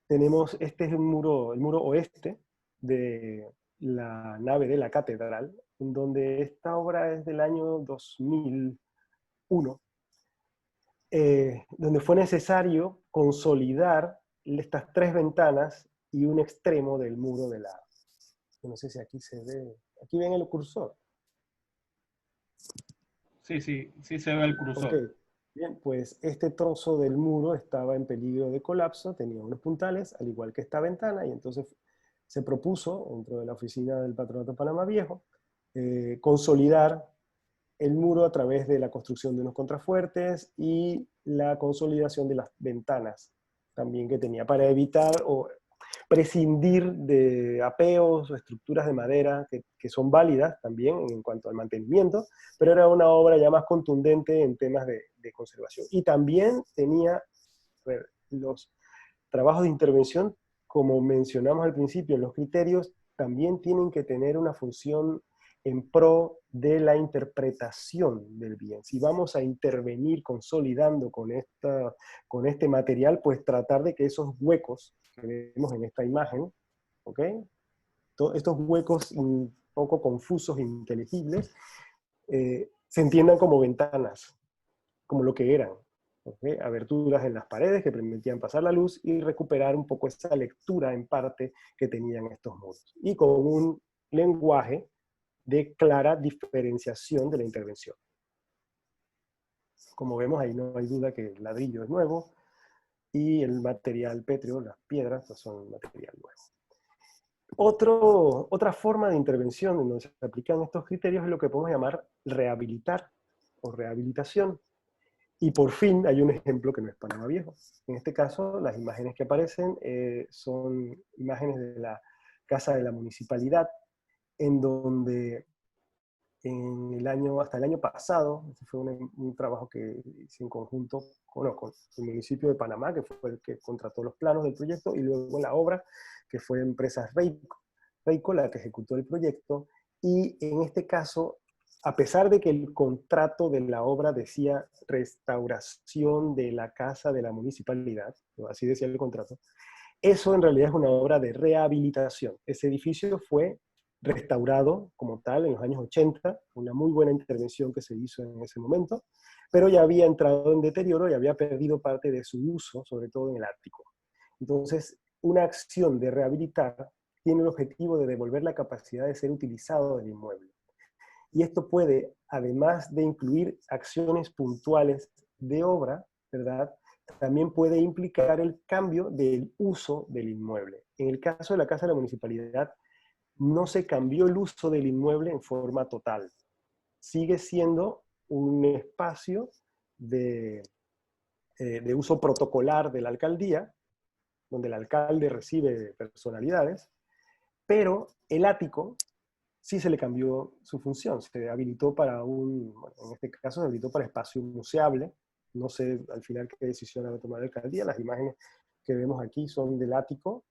tenemos, este es el muro oeste de la nave de la catedral, en donde esta obra es del año 2001, donde fue necesario consolidar estas tres ventanas y un extremo del muro de la... No sé si aquí se ve, aquí ven el cursor. Sí, sí, sí se ve el Ok, cursor. bien, pues este trozo del muro estaba en peligro de colapso, tenía unos puntales, al igual que esta ventana, y entonces se propuso, dentro de la oficina del Patronato de Panamá Viejo, consolidar el muro a través de la construcción de unos contrafuertes y la consolidación de las ventanas también que tenía, para evitar o prescindir de apeos o estructuras de madera que son válidas también en cuanto al mantenimiento, pero era una obra ya más contundente en temas de conservación. Y también tenía los trabajos de intervención, como mencionamos al principio, los criterios también tienen que tener una función en pro de la interpretación del bien. Si vamos a intervenir consolidando con este material, pues tratar de que esos huecos que vemos en esta imagen, ¿ok?, estos huecos un poco confusos e inteligibles, se entiendan como ventanas, como lo que eran. ¿Okay? Aberturas en las paredes que permitían pasar la luz y recuperar un poco esa lectura en parte que tenían estos muros. Y con un lenguaje de clara diferenciación de la intervención. Como vemos, ahí no hay duda que el ladrillo es nuevo y el material pétreo, las piedras, pues son material nuevo. Otra forma de intervención en donde se aplican estos criterios es lo que podemos llamar rehabilitar o rehabilitación. Y por fin hay un ejemplo que no es Panamá Viejo. En este caso, las imágenes que aparecen son imágenes de la Casa de la Municipalidad, en donde hasta el año pasado, este fue un trabajo que hice en conjunto con el municipio de Panamá, que fue el que contrató los planos del proyecto, y luego la obra, que fue Empresas Reico la que ejecutó el proyecto, y en este caso, a pesar de que el contrato de la obra decía restauración de la casa de la municipalidad, así decía el contrato, eso en realidad es una obra de rehabilitación. Ese edificio fue restaurado como tal en los años 80, una muy buena intervención que se hizo en ese momento, pero ya había entrado en deterioro y había perdido parte de su uso, sobre todo en el ático. Entonces, una acción de rehabilitar tiene el objetivo de devolver la capacidad de ser utilizado del inmueble. Y esto puede, además de incluir acciones puntuales de obra, ¿verdad?, también puede implicar el cambio del uso del inmueble. En el caso de la Casa de la Municipalidad, no se cambió el uso del inmueble en forma total. Sigue siendo un espacio de uso protocolar de la alcaldía, donde el alcalde recibe personalidades, pero el ático sí se le cambió su función, se habilitó para bueno, en este caso se habilitó para espacio museable. No sé al final qué decisión va a tomar la alcaldía. Las imágenes que vemos aquí son del ático,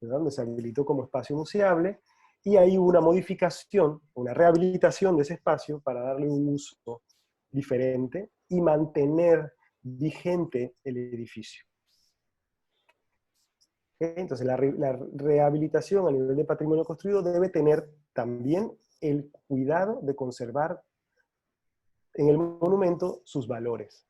¿verdad?, donde se habilitó como espacio museable, y ahí hubo una modificación, una rehabilitación de ese espacio para darle un uso diferente y mantener vigente el edificio. ¿Okay? Entonces la rehabilitación a nivel de patrimonio construido debe tener también el cuidado de conservar en el monumento sus valores.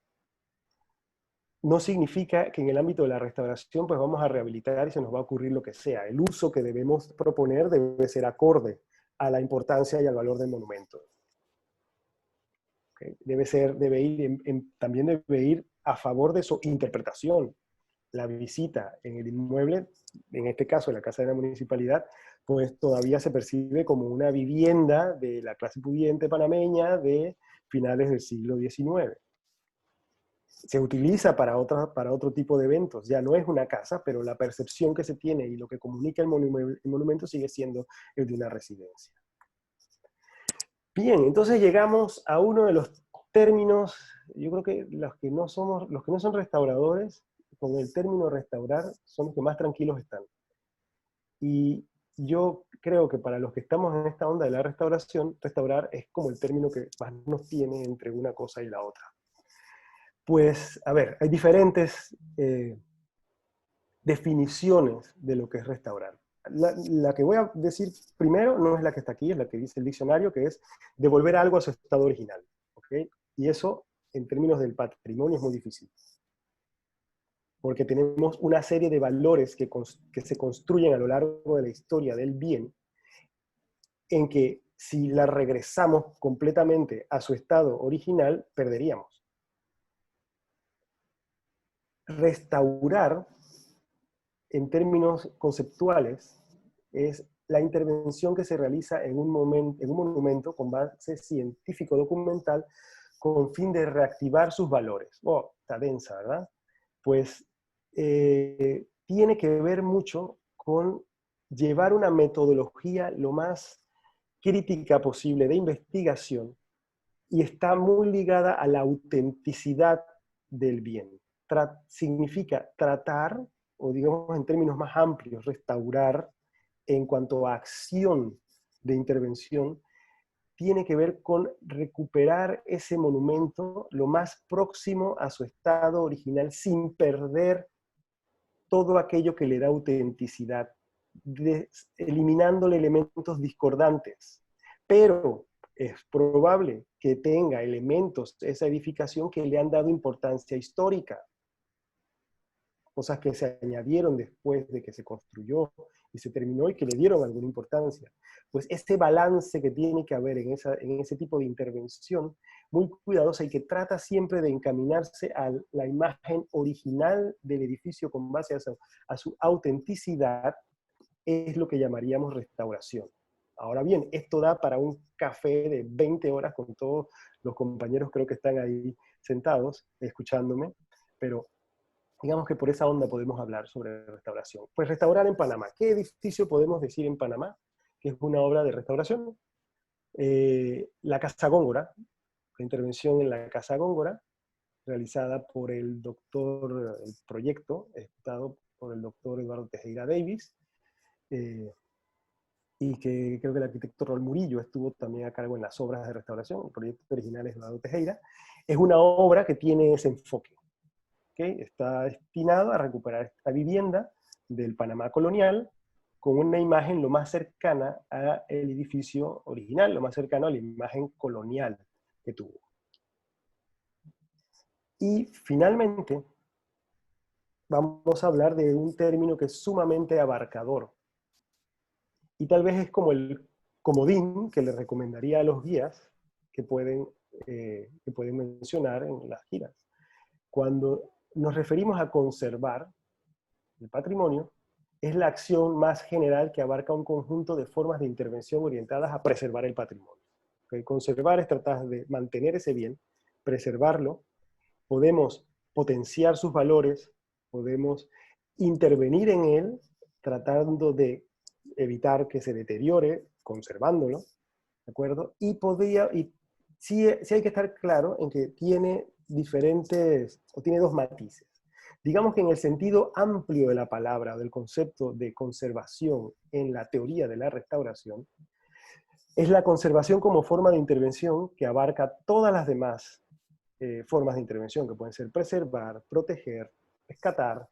No significa que en el ámbito de la restauración pues vamos a rehabilitar y se nos va a ocurrir lo que sea. El uso que debemos proponer debe ser acorde a la importancia y al valor del monumento. ¿Okay? Debe ir también debe ir a favor de su interpretación. La visita en el inmueble, en este caso la casa de la municipalidad, pues todavía se percibe como una vivienda de la clase pudiente panameña de finales del siglo XIX. Se utiliza para otro tipo de eventos. Ya no es una casa, pero la percepción que se tiene y lo que comunica el monumento sigue siendo el de una residencia. Bien, entonces llegamos a uno de los términos, yo creo que los que no son restauradores, con el término restaurar, son los que más tranquilos están. Y yo creo que para los que estamos en esta onda de la restauración, restaurar es como el término que más nos tiene entre una cosa y la otra. Pues, a ver, hay diferentes definiciones de lo que es restaurar. La que voy a decir primero no es la que está aquí, es la que dice el diccionario, que es devolver algo a su estado original. ¿Okay? Y eso, en términos del patrimonio, es muy difícil. Porque tenemos una serie de valores que se construyen a lo largo de la historia del bien, en que si la regresamos completamente a su estado original, perderíamos. Restaurar, en términos conceptuales, es la intervención que se realiza en un monumento con base científico-documental con fin de reactivar sus valores. Oh, está densa, ¿verdad? Pues tiene que ver mucho con llevar una metodología lo más crítica posible de investigación y está muy ligada a la autenticidad del bien. Significa tratar, o digamos en términos más amplios, restaurar en cuanto a acción de intervención, tiene que ver con recuperar ese monumento lo más próximo a su estado original sin perder todo aquello que le da autenticidad, eliminándole elementos discordantes. Pero es probable que tenga elementos de esa edificación que le han dado importancia histórica, cosas que se añadieron después de que se construyó y se terminó y que le dieron alguna importancia. Pues este balance que tiene que haber en ese tipo de intervención, muy cuidadosa y que trata siempre de encaminarse a la imagen original del edificio con base a su autenticidad, es lo que llamaríamos restauración. Ahora bien, esto da para un café de 20 horas con todos los compañeros, creo que están ahí sentados escuchándome, pero digamos que por esa onda podemos hablar sobre restauración. Pues restaurar en Panamá. ¿Qué edificio podemos decir en Panamá que es una obra de restauración? La Casa Góngora, la intervención en la Casa Góngora, realizada por el proyecto ejecutado por el doctor Eduardo Tejera Davis, y que creo que el arquitecto Raúl Murillo estuvo también a cargo en las obras de restauración. El proyecto original es Eduardo Tejera. Es una obra que tiene ese enfoque. ¿Okay? Está destinado a recuperar esta vivienda del Panamá colonial con una imagen lo más cercana al edificio original, lo más cercano a la imagen colonial que tuvo. Y finalmente, vamos a hablar de un término que es sumamente abarcador. Y tal vez es como el comodín que le recomendaría a los guías que pueden mencionar en las giras. Cuando nos referimos a conservar el patrimonio, es la acción más general que abarca un conjunto de formas de intervención orientadas a preservar el patrimonio. ¿Okay? Conservar es tratar de mantener ese bien, preservarlo, podemos potenciar sus valores, podemos intervenir en él tratando de evitar que se deteriore, conservándolo, ¿de acuerdo? Y sí, sí hay que estar claro en que tiene diferentes, o tiene dos matices. Digamos que en el sentido amplio de la palabra, del concepto de conservación en la teoría de la restauración, es la conservación como forma de intervención que abarca todas las demás formas de intervención, que pueden ser preservar, proteger, rescatar.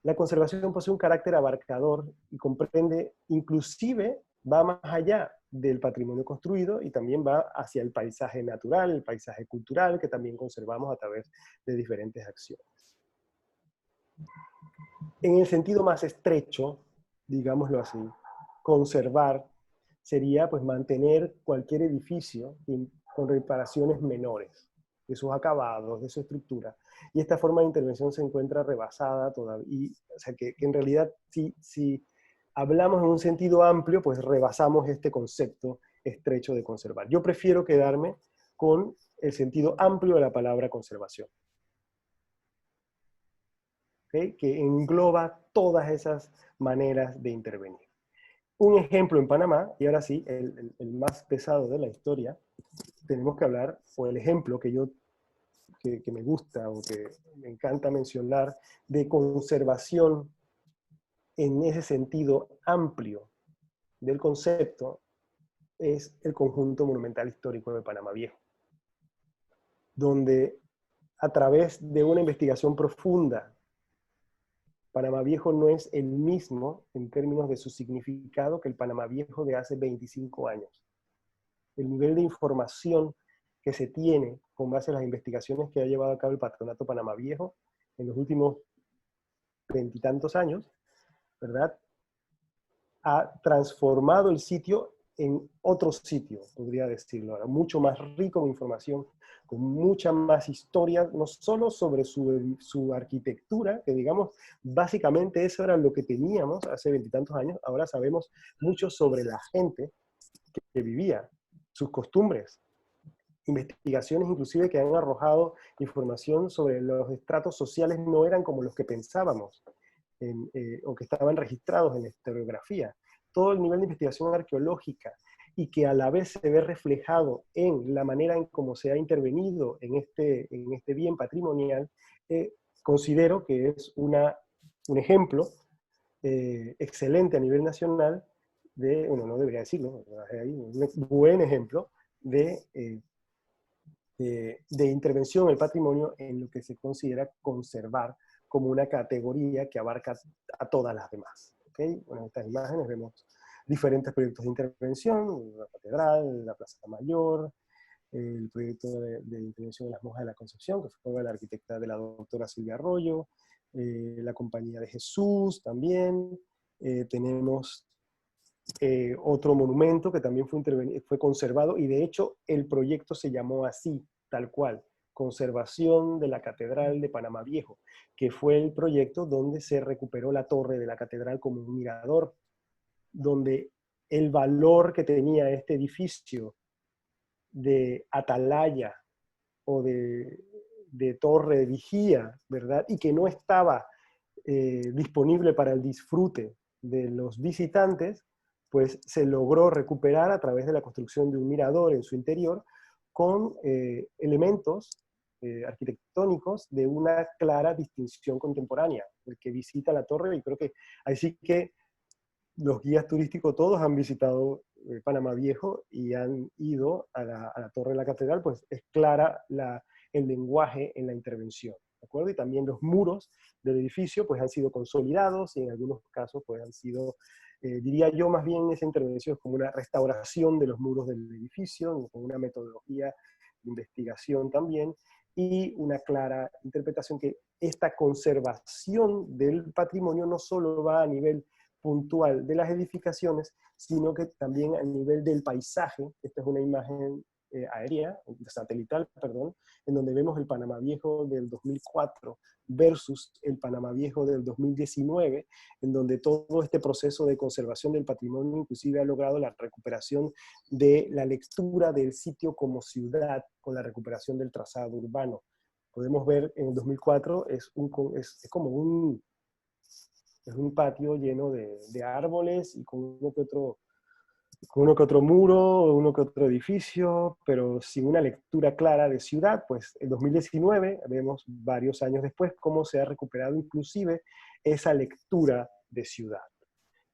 La conservación posee un carácter abarcador y comprende, inclusive, va más allá del patrimonio construido y también va hacia el paisaje natural, el paisaje cultural, que también conservamos a través de diferentes acciones. En el sentido más estrecho, digámoslo así, conservar sería pues mantener cualquier edificio con reparaciones menores de sus acabados, de su estructura. Y esta forma de intervención se encuentra rebasada todavía. Y, o sea, que en realidad, si hablamos en un sentido amplio, pues rebasamos este concepto estrecho de conservar. Yo prefiero quedarme con el sentido amplio de la palabra conservación, ¿okay? Que engloba todas esas maneras de intervenir. Un ejemplo en Panamá, y ahora sí, el más pesado de la historia, tenemos que hablar, o el ejemplo que me gusta o que me encanta mencionar, de conservación en ese sentido amplio del concepto, es el conjunto monumental histórico de Panamá Viejo, donde a través de una investigación profunda, Panamá Viejo no es el mismo en términos de su significado que el Panamá Viejo de hace 25 años. El nivel de información que se tiene con base a las investigaciones que ha llevado a cabo el Patronato Panamá Viejo en los últimos veintitantos años, ¿verdad? Ha transformado el sitio en otro sitio, podría decirlo, ahora, mucho más rico en información, con mucha más historia, no solo sobre su arquitectura, que digamos, básicamente eso era lo que teníamos hace veintitantos años, ahora sabemos mucho sobre la gente que vivía, sus costumbres, investigaciones inclusive que han arrojado información sobre los estratos sociales no eran como los que pensábamos, o que estaban registrados en la historiografía. Todo el nivel de investigación arqueológica y que a la vez se ve reflejado en la manera en cómo se ha intervenido en este bien patrimonial, considero que es un ejemplo excelente a nivel nacional de, bueno, no debería decirlo, un buen ejemplo de intervención en el patrimonio en lo que se considera conservar como una categoría que abarca a todas las demás. ¿Okay? Bueno, en estas imágenes vemos diferentes proyectos de intervención, la catedral, la Plaza Mayor, el proyecto de intervención en las Monjas de la Concepción, que fue la arquitecta de la doctora Silvia Arroyo, la Compañía de Jesús también, tenemos otro monumento que también fue conservado, y de hecho el proyecto se llamó así, tal cual, Conservación de la Catedral de Panamá Viejo, que fue el proyecto donde se recuperó la torre de la catedral como un mirador, donde el valor que tenía este edificio de atalaya o de torre de vigía, ¿verdad? Y que no estaba disponible para el disfrute de los visitantes, pues se logró recuperar a través de la construcción de un mirador en su interior con elementos arquitectónicos de una clara distinción contemporánea. El que visita la torre, y creo que así que los guías turísticos todos han visitado Panamá Viejo y han ido a la Torre de la Catedral, pues es clara el lenguaje en la intervención, ¿de acuerdo? Y también los muros del edificio pues han sido consolidados y en algunos casos pues han sido, diría yo más bien esa intervención es como una restauración de los muros del edificio, con una metodología de investigación también, y una clara interpretación que esta conservación del patrimonio no solo va a nivel puntual de las edificaciones, sino que también a nivel del paisaje. Esta es una imagen aérea, satelital, perdón, en donde vemos el Panamá Viejo del 2004 versus el Panamá Viejo del 2019, en donde todo este proceso de conservación del patrimonio inclusive ha logrado la recuperación de la lectura del sitio como ciudad, con la recuperación del trazado urbano. Podemos ver en el 2004 es como es un patio lleno de árboles y con uno que otro con uno que otro muro, uno que otro edificio, pero sin una lectura clara de ciudad. Pues en 2019, vemos varios años después, cómo se ha recuperado inclusive esa lectura de ciudad.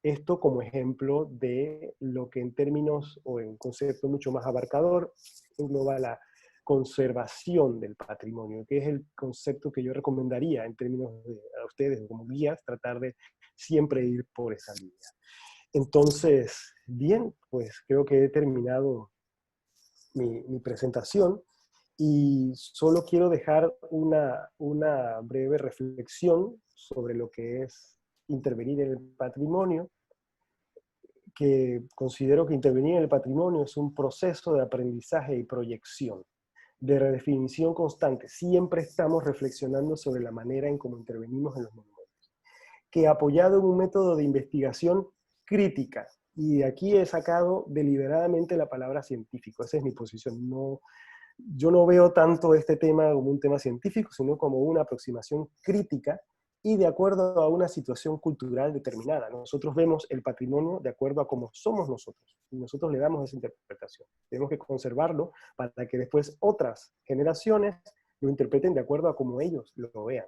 Esto como ejemplo de lo que en términos o en concepto mucho más abarcador engloba la conservación del patrimonio, que es el concepto que yo recomendaría en términos de a ustedes como guías, tratar de siempre ir por esa línea. Entonces, bien, pues creo que he terminado mi presentación y solo quiero dejar una breve reflexión sobre lo que es intervenir en el patrimonio, que considero que intervenir en el patrimonio es un proceso de aprendizaje y proyección, de redefinición constante. Siempre estamos reflexionando sobre la manera en cómo intervenimos en los monumentos, que apoyado en un método de investigación crítica, y de aquí he sacado deliberadamente la palabra científico, esa es mi posición. No, yo no veo tanto este tema como un tema científico, sino como una aproximación crítica y de acuerdo a una situación cultural determinada. Nosotros vemos el patrimonio de acuerdo a cómo somos nosotros, y nosotros le damos esa interpretación. Tenemos que conservarlo para que después otras generaciones lo interpreten de acuerdo a cómo ellos lo vean.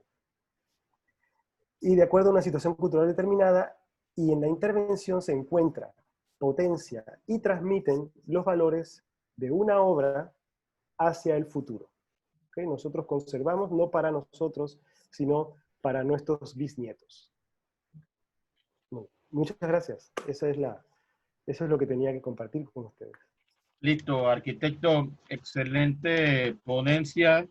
Y de acuerdo a una situación cultural determinada, y en la intervención se encuentra, potencia y transmiten los valores de una obra hacia el futuro. ¿Okay? Nosotros conservamos no para nosotros, sino para nuestros bisnietos. Bueno, muchas gracias. Eso es lo que tenía que compartir con ustedes. Listo, arquitecto, excelente ponencia.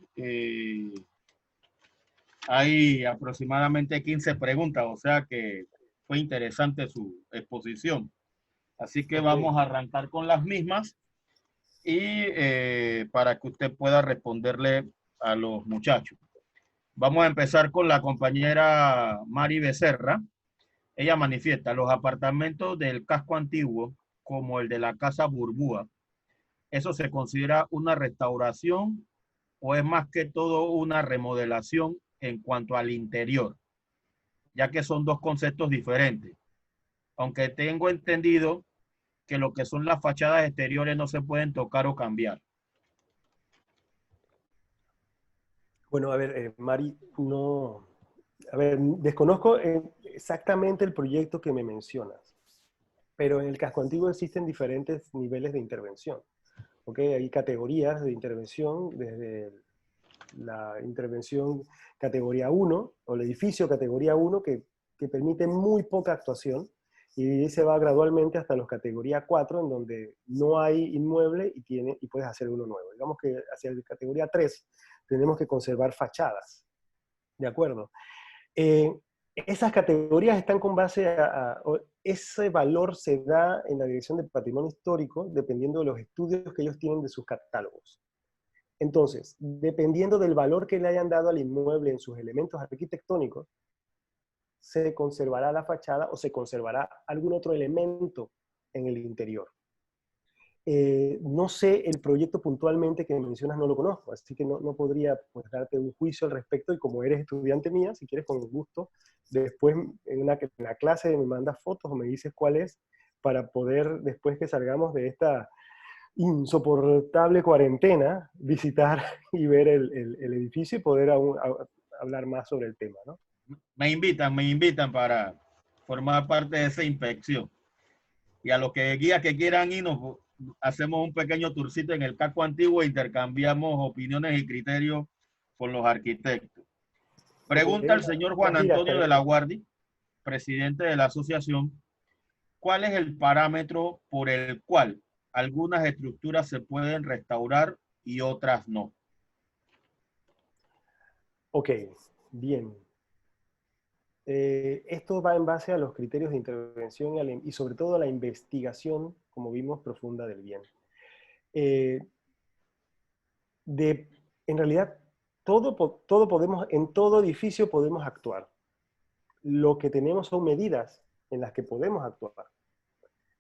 Hay aproximadamente 15 preguntas, o sea que fue interesante su exposición. Así que Okay. vamos a arrancar con las mismas y para que usted pueda responderle a los muchachos. Vamos a empezar con la compañera Mari Becerra. Ella manifiesta, los apartamentos del casco antiguo, como el de la Casa Burbúa, ¿eso se considera una restauración o es más que todo una remodelación en cuanto al interior? Ya que son dos conceptos diferentes. Aunque tengo entendido que lo que son las fachadas exteriores no se pueden tocar o cambiar. Bueno, a ver, Mari, no... A ver, desconozco exactamente el proyecto que me mencionas, pero en el casco antiguo existen diferentes niveles de intervención. ¿Okay? Hay categorías de intervención, desde la intervención categoría 1, o el edificio categoría 1, que permite muy poca actuación, y se va gradualmente hasta los categoría 4, en donde no hay inmueble y puedes hacer uno nuevo. Digamos que hacia la categoría 3 tenemos que conservar fachadas, ¿de acuerdo? Esas categorías están con base ese valor se da en la Dirección de Patrimonio Histórico dependiendo de los estudios que ellos tienen de sus catálogos. Entonces, dependiendo del valor que le hayan dado al inmueble en sus elementos arquitectónicos, se conservará la fachada o se conservará algún otro elemento en el interior. No sé el proyecto puntualmente que mencionas, no lo conozco, así que no podría pues, darte un juicio al respecto, y como eres estudiante mía, si quieres con gusto, después en la clase me mandas fotos o me dices cuál es, para poder, después que salgamos de esta insoportable cuarentena, visitar y ver el edificio y poder hablar más sobre el tema, ¿no? Me invitan para formar parte de esa inspección. Y a los que guías que quieran ir, nos hacemos un pequeño tourcito en el casco antiguo e intercambiamos opiniones y criterios con los arquitectos. Pregunta Okay. al señor Juan Las giras, Antonio de la Guardia, presidente de la asociación, ¿cuál es el parámetro por el cual algunas estructuras se pueden restaurar y otras no? Ok, bien. Esto va en base a los criterios de intervención y sobre todo a la investigación, como vimos, profunda del bien. Eh, en realidad, todo podemos, en todo edificio podemos actuar. Lo que tenemos son medidas en las que podemos actuar.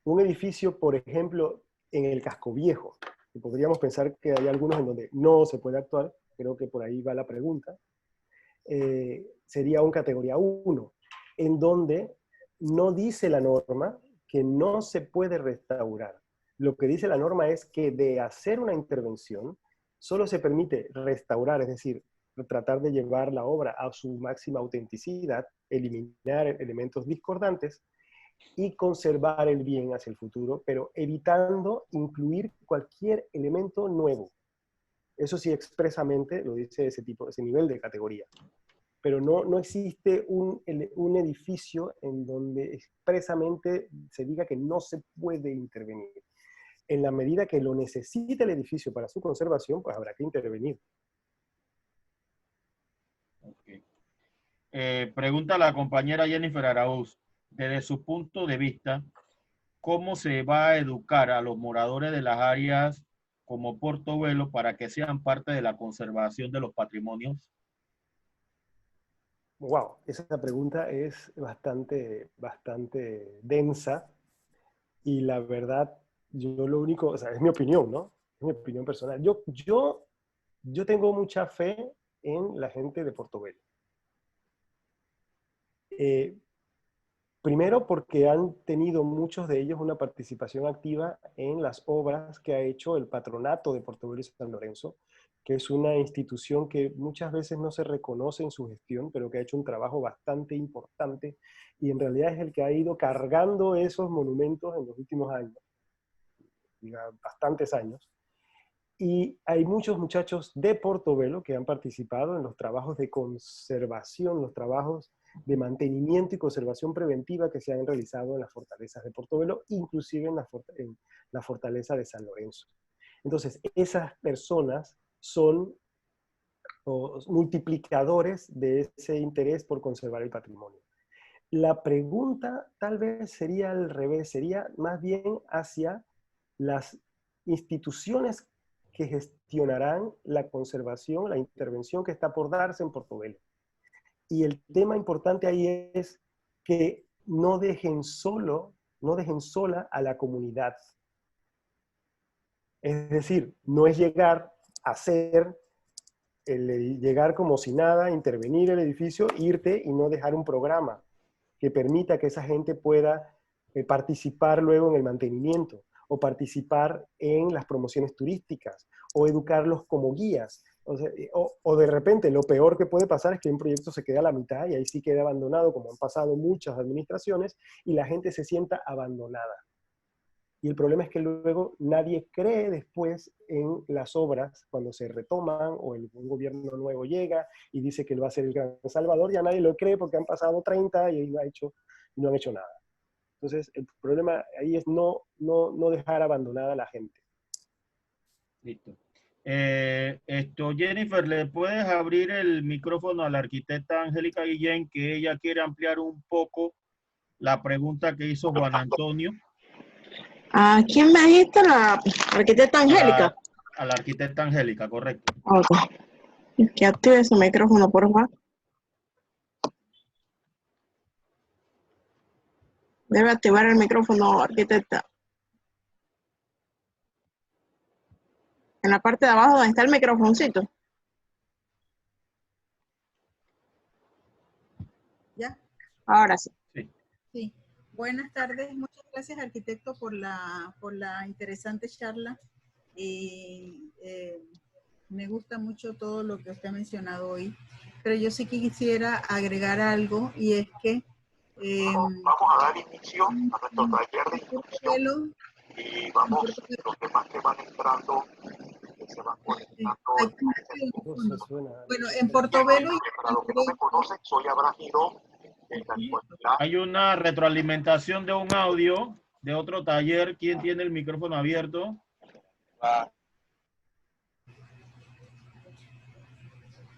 Un edificio, por ejemplo, en el casco viejo, que podríamos pensar que hay algunos en donde no se puede actuar, creo que por ahí va la pregunta, sería un categoría 1, en donde no dice la norma que no se puede restaurar. Lo que dice la norma es que de hacer una intervención, solo se permite restaurar, es decir, tratar de llevar la obra a su máxima autenticidad, eliminar elementos discordantes y conservar el bien hacia el futuro, pero evitando incluir cualquier elemento nuevo. Eso sí expresamente lo dice ese nivel de categoría. Pero no existe un edificio en donde expresamente se diga que no se puede intervenir. En la medida que lo necesite el edificio para su conservación, pues habrá que intervenir. Okay. Pregunta la compañera Jennifer Araúz, desde su punto de vista, ¿cómo se va a educar a los moradores de las áreas como Portobelo para que sean parte de la conservación de los patrimonios? Wow, esa pregunta es bastante densa y la verdad, yo lo único, o sea, es mi opinión, ¿no? Es mi opinión personal. Yo tengo mucha fe en la gente de Portobelo. Primero porque han tenido muchos de ellos una participación activa en las obras que ha hecho el Patronato de Portobelo y San Lorenzo, que es una institución que muchas veces no se reconoce en su gestión, pero que ha hecho un trabajo bastante importante y en realidad es el que ha ido cargando esos monumentos en los últimos años, bastantes años. Y hay muchos muchachos de Portobelo que han participado en los trabajos de conservación, los trabajos de mantenimiento y conservación preventiva que se han realizado en las fortalezas de Portobelo, inclusive en la fortaleza de San Lorenzo. Entonces, esas personas son multiplicadores de ese interés por conservar el patrimonio. La pregunta tal vez sería al revés, sería más bien hacia las instituciones que gestionarán la conservación, la intervención que está por darse en Portobelo. Y el tema importante ahí es que no dejen sola a la comunidad. Es decir, no es llegar llegar como si nada, intervenir el edificio, irte y no dejar un programa que permita que esa gente pueda participar luego en el mantenimiento, o participar en las promociones turísticas, o educarlos como guías. O de repente lo peor que puede pasar es que un proyecto se quede a la mitad y ahí sí queda abandonado, como han pasado muchas administraciones, y la gente se sienta abandonada. Y el problema es que luego nadie cree después en las obras cuando se retoman o un gobierno nuevo llega y dice que él va a ser el gran salvador, ya nadie lo cree porque han pasado 30 y no han hecho nada. Entonces, el problema ahí es no dejar abandonada a la gente. Listo. Jennifer, ¿le puedes abrir el micrófono a la arquitecta Angélica Guillén, que ella quiere ampliar un poco la pregunta que hizo Juan Antonio? ¿A quién me dijiste? ¿La arquitecta Angélica? A la arquitecta Angélica, correcto. Okay. Que active su micrófono, por favor. Debe activar el micrófono, arquitecta. En la parte de abajo donde está el micrófoncito. ¿Ya? Ahora sí. Sí. Buenas tardes. Muchas gracias, arquitecto, por la interesante charla. Me gusta mucho todo lo que usted ha mencionado hoy, pero yo sí que quisiera agregar algo, y es que vamos a dar inicio a nuestro taller de instrucción y vamos, los demás que van entrando, que se van conectando. Bueno, en Portobelo... Para los que no me conocen, soy Abraham Girón. Hay una retroalimentación de un audio de otro taller. ¿Quién tiene el micrófono abierto?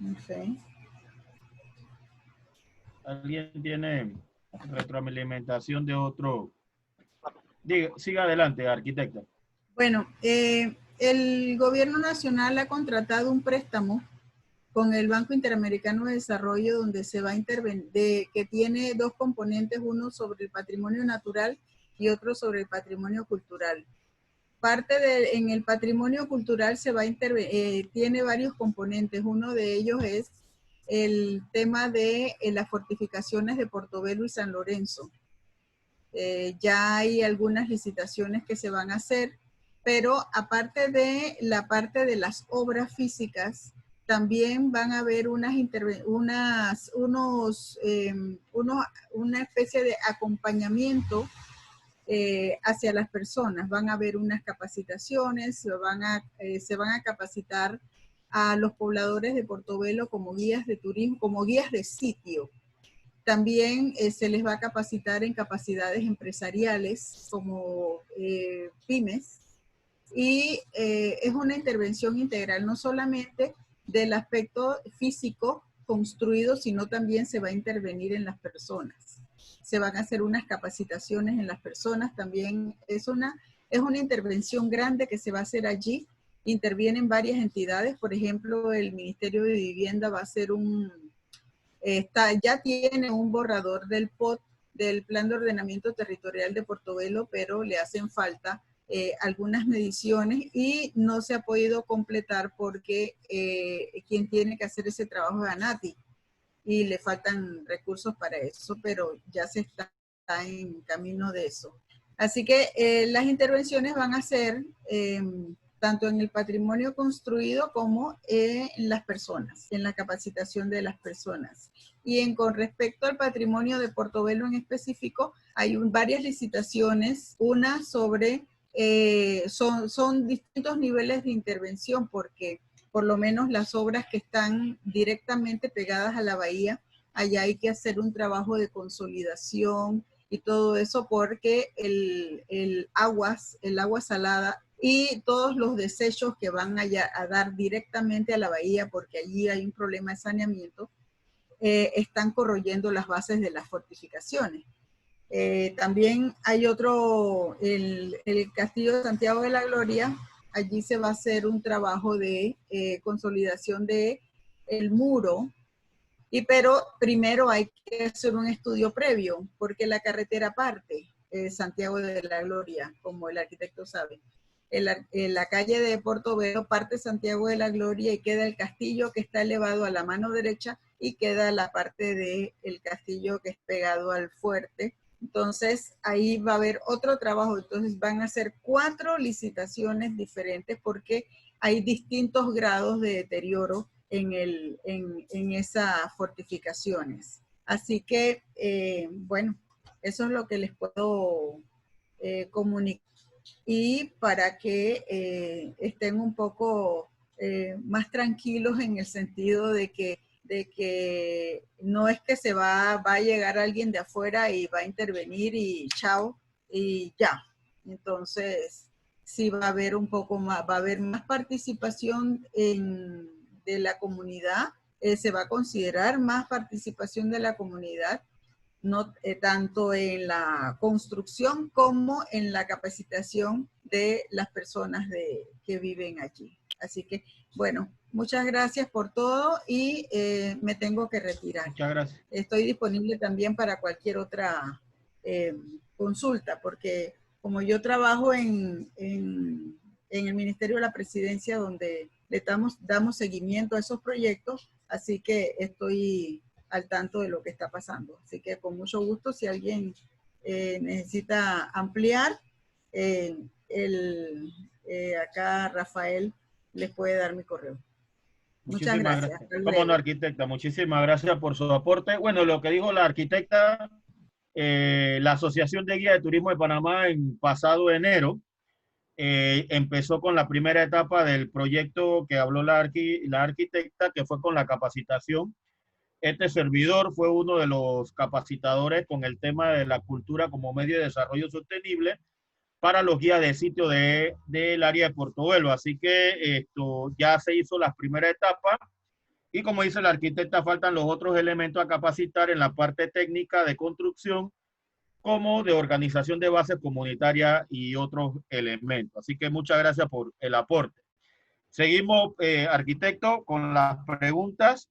No sé. ¿Alguien tiene retroalimentación de otro? Siga adelante, arquitecta. Bueno, el gobierno nacional ha contratado un préstamo con el Banco Interamericano de Desarrollo, donde se va a intervenir, que tiene dos componentes, uno sobre el patrimonio natural y otro sobre el patrimonio cultural. En el patrimonio cultural se va a tiene varios componentes. Uno de ellos es el tema de las fortificaciones de Portobelo y San Lorenzo. Ya hay algunas licitaciones que se van a hacer, pero aparte de la parte de las obras físicas, también van a haber una especie de acompañamiento hacia las personas. Van a haber unas capacitaciones, se van a capacitar a los pobladores de Portobelo como guías de turismo, como guías de sitio. También se les va a capacitar en capacidades empresariales como pymes. Y es una intervención integral, no solamente del aspecto físico construido, sino también se va a intervenir en las personas. Se van a hacer unas capacitaciones en las personas, también es una intervención grande que se va a hacer allí. Intervienen varias entidades, por ejemplo, el Ministerio de Vivienda va a hacer ya tiene un borrador del POT, del Plan de Ordenamiento Territorial de Portobelo, pero le hacen falta algunas mediciones y no se ha podido completar porque quien tiene que hacer ese trabajo es ANATI y le faltan recursos para eso, pero ya se está en camino de eso. Así que las intervenciones van a ser tanto en el patrimonio construido como en las personas, en la capacitación de las personas. Y con respecto al patrimonio de Portobelo en específico, hay varias licitaciones, una sobre, son distintos niveles de intervención porque por lo menos las obras que están directamente pegadas a la bahía, allá hay que hacer un trabajo de consolidación y todo eso porque el agua salada y todos los desechos que van a dar directamente a la bahía, porque allí hay un problema de saneamiento, están corroyendo las bases de las fortificaciones. También hay otro, el Castillo de Santiago de la Gloria, allí se va a hacer un trabajo de consolidación de el muro, pero primero hay que hacer un estudio previo, porque la carretera parte, Santiago de la Gloria, como el arquitecto sabe. En la calle de Portobelo parte Santiago de la Gloria y queda el castillo que está elevado a la mano derecha y queda la parte del castillo que es pegado al fuerte. Entonces ahí va a haber otro trabajo, entonces van a ser 4 licitaciones diferentes porque hay distintos grados de deterioro en esas fortificaciones. Así que, bueno, eso es lo que les puedo comunicar. Y para que estén un poco más tranquilos en el sentido de que no es que va a llegar alguien de afuera y va a intervenir y chao, y ya. Entonces, sí va a haber un poco más, va a haber más participación de la comunidad, se va a considerar más participación de la comunidad, no tanto en la construcción como en la capacitación de las personas que viven allí. Así que, bueno, muchas gracias por todo y me tengo que retirar. Muchas gracias. Estoy disponible también para cualquier otra consulta, porque como yo trabajo en el Ministerio de la Presidencia, donde le damos seguimiento a esos proyectos, así que estoy al tanto de lo que está pasando. Así que con mucho gusto, si alguien necesita ampliar, acá Rafael les puede dar mi correo. Muchas gracias. Cómo no, arquitecta, muchísimas gracias por su aporte. Bueno, lo que dijo la arquitecta, la Asociación de Guías de Turismo de Panamá en pasado enero empezó con la primera etapa del proyecto que habló la arquitecta, que fue con la capacitación. Este servidor fue uno de los capacitadores con el tema de la cultura como medio de desarrollo sostenible para los guías de sitio del área de Portobelo. Así que esto ya se hizo la primera etapa y como dice la arquitecta, faltan los otros elementos a capacitar en la parte técnica de construcción como de organización de bases comunitarias y otros elementos. Así que muchas gracias por el aporte. Seguimos, arquitecto, con las preguntas.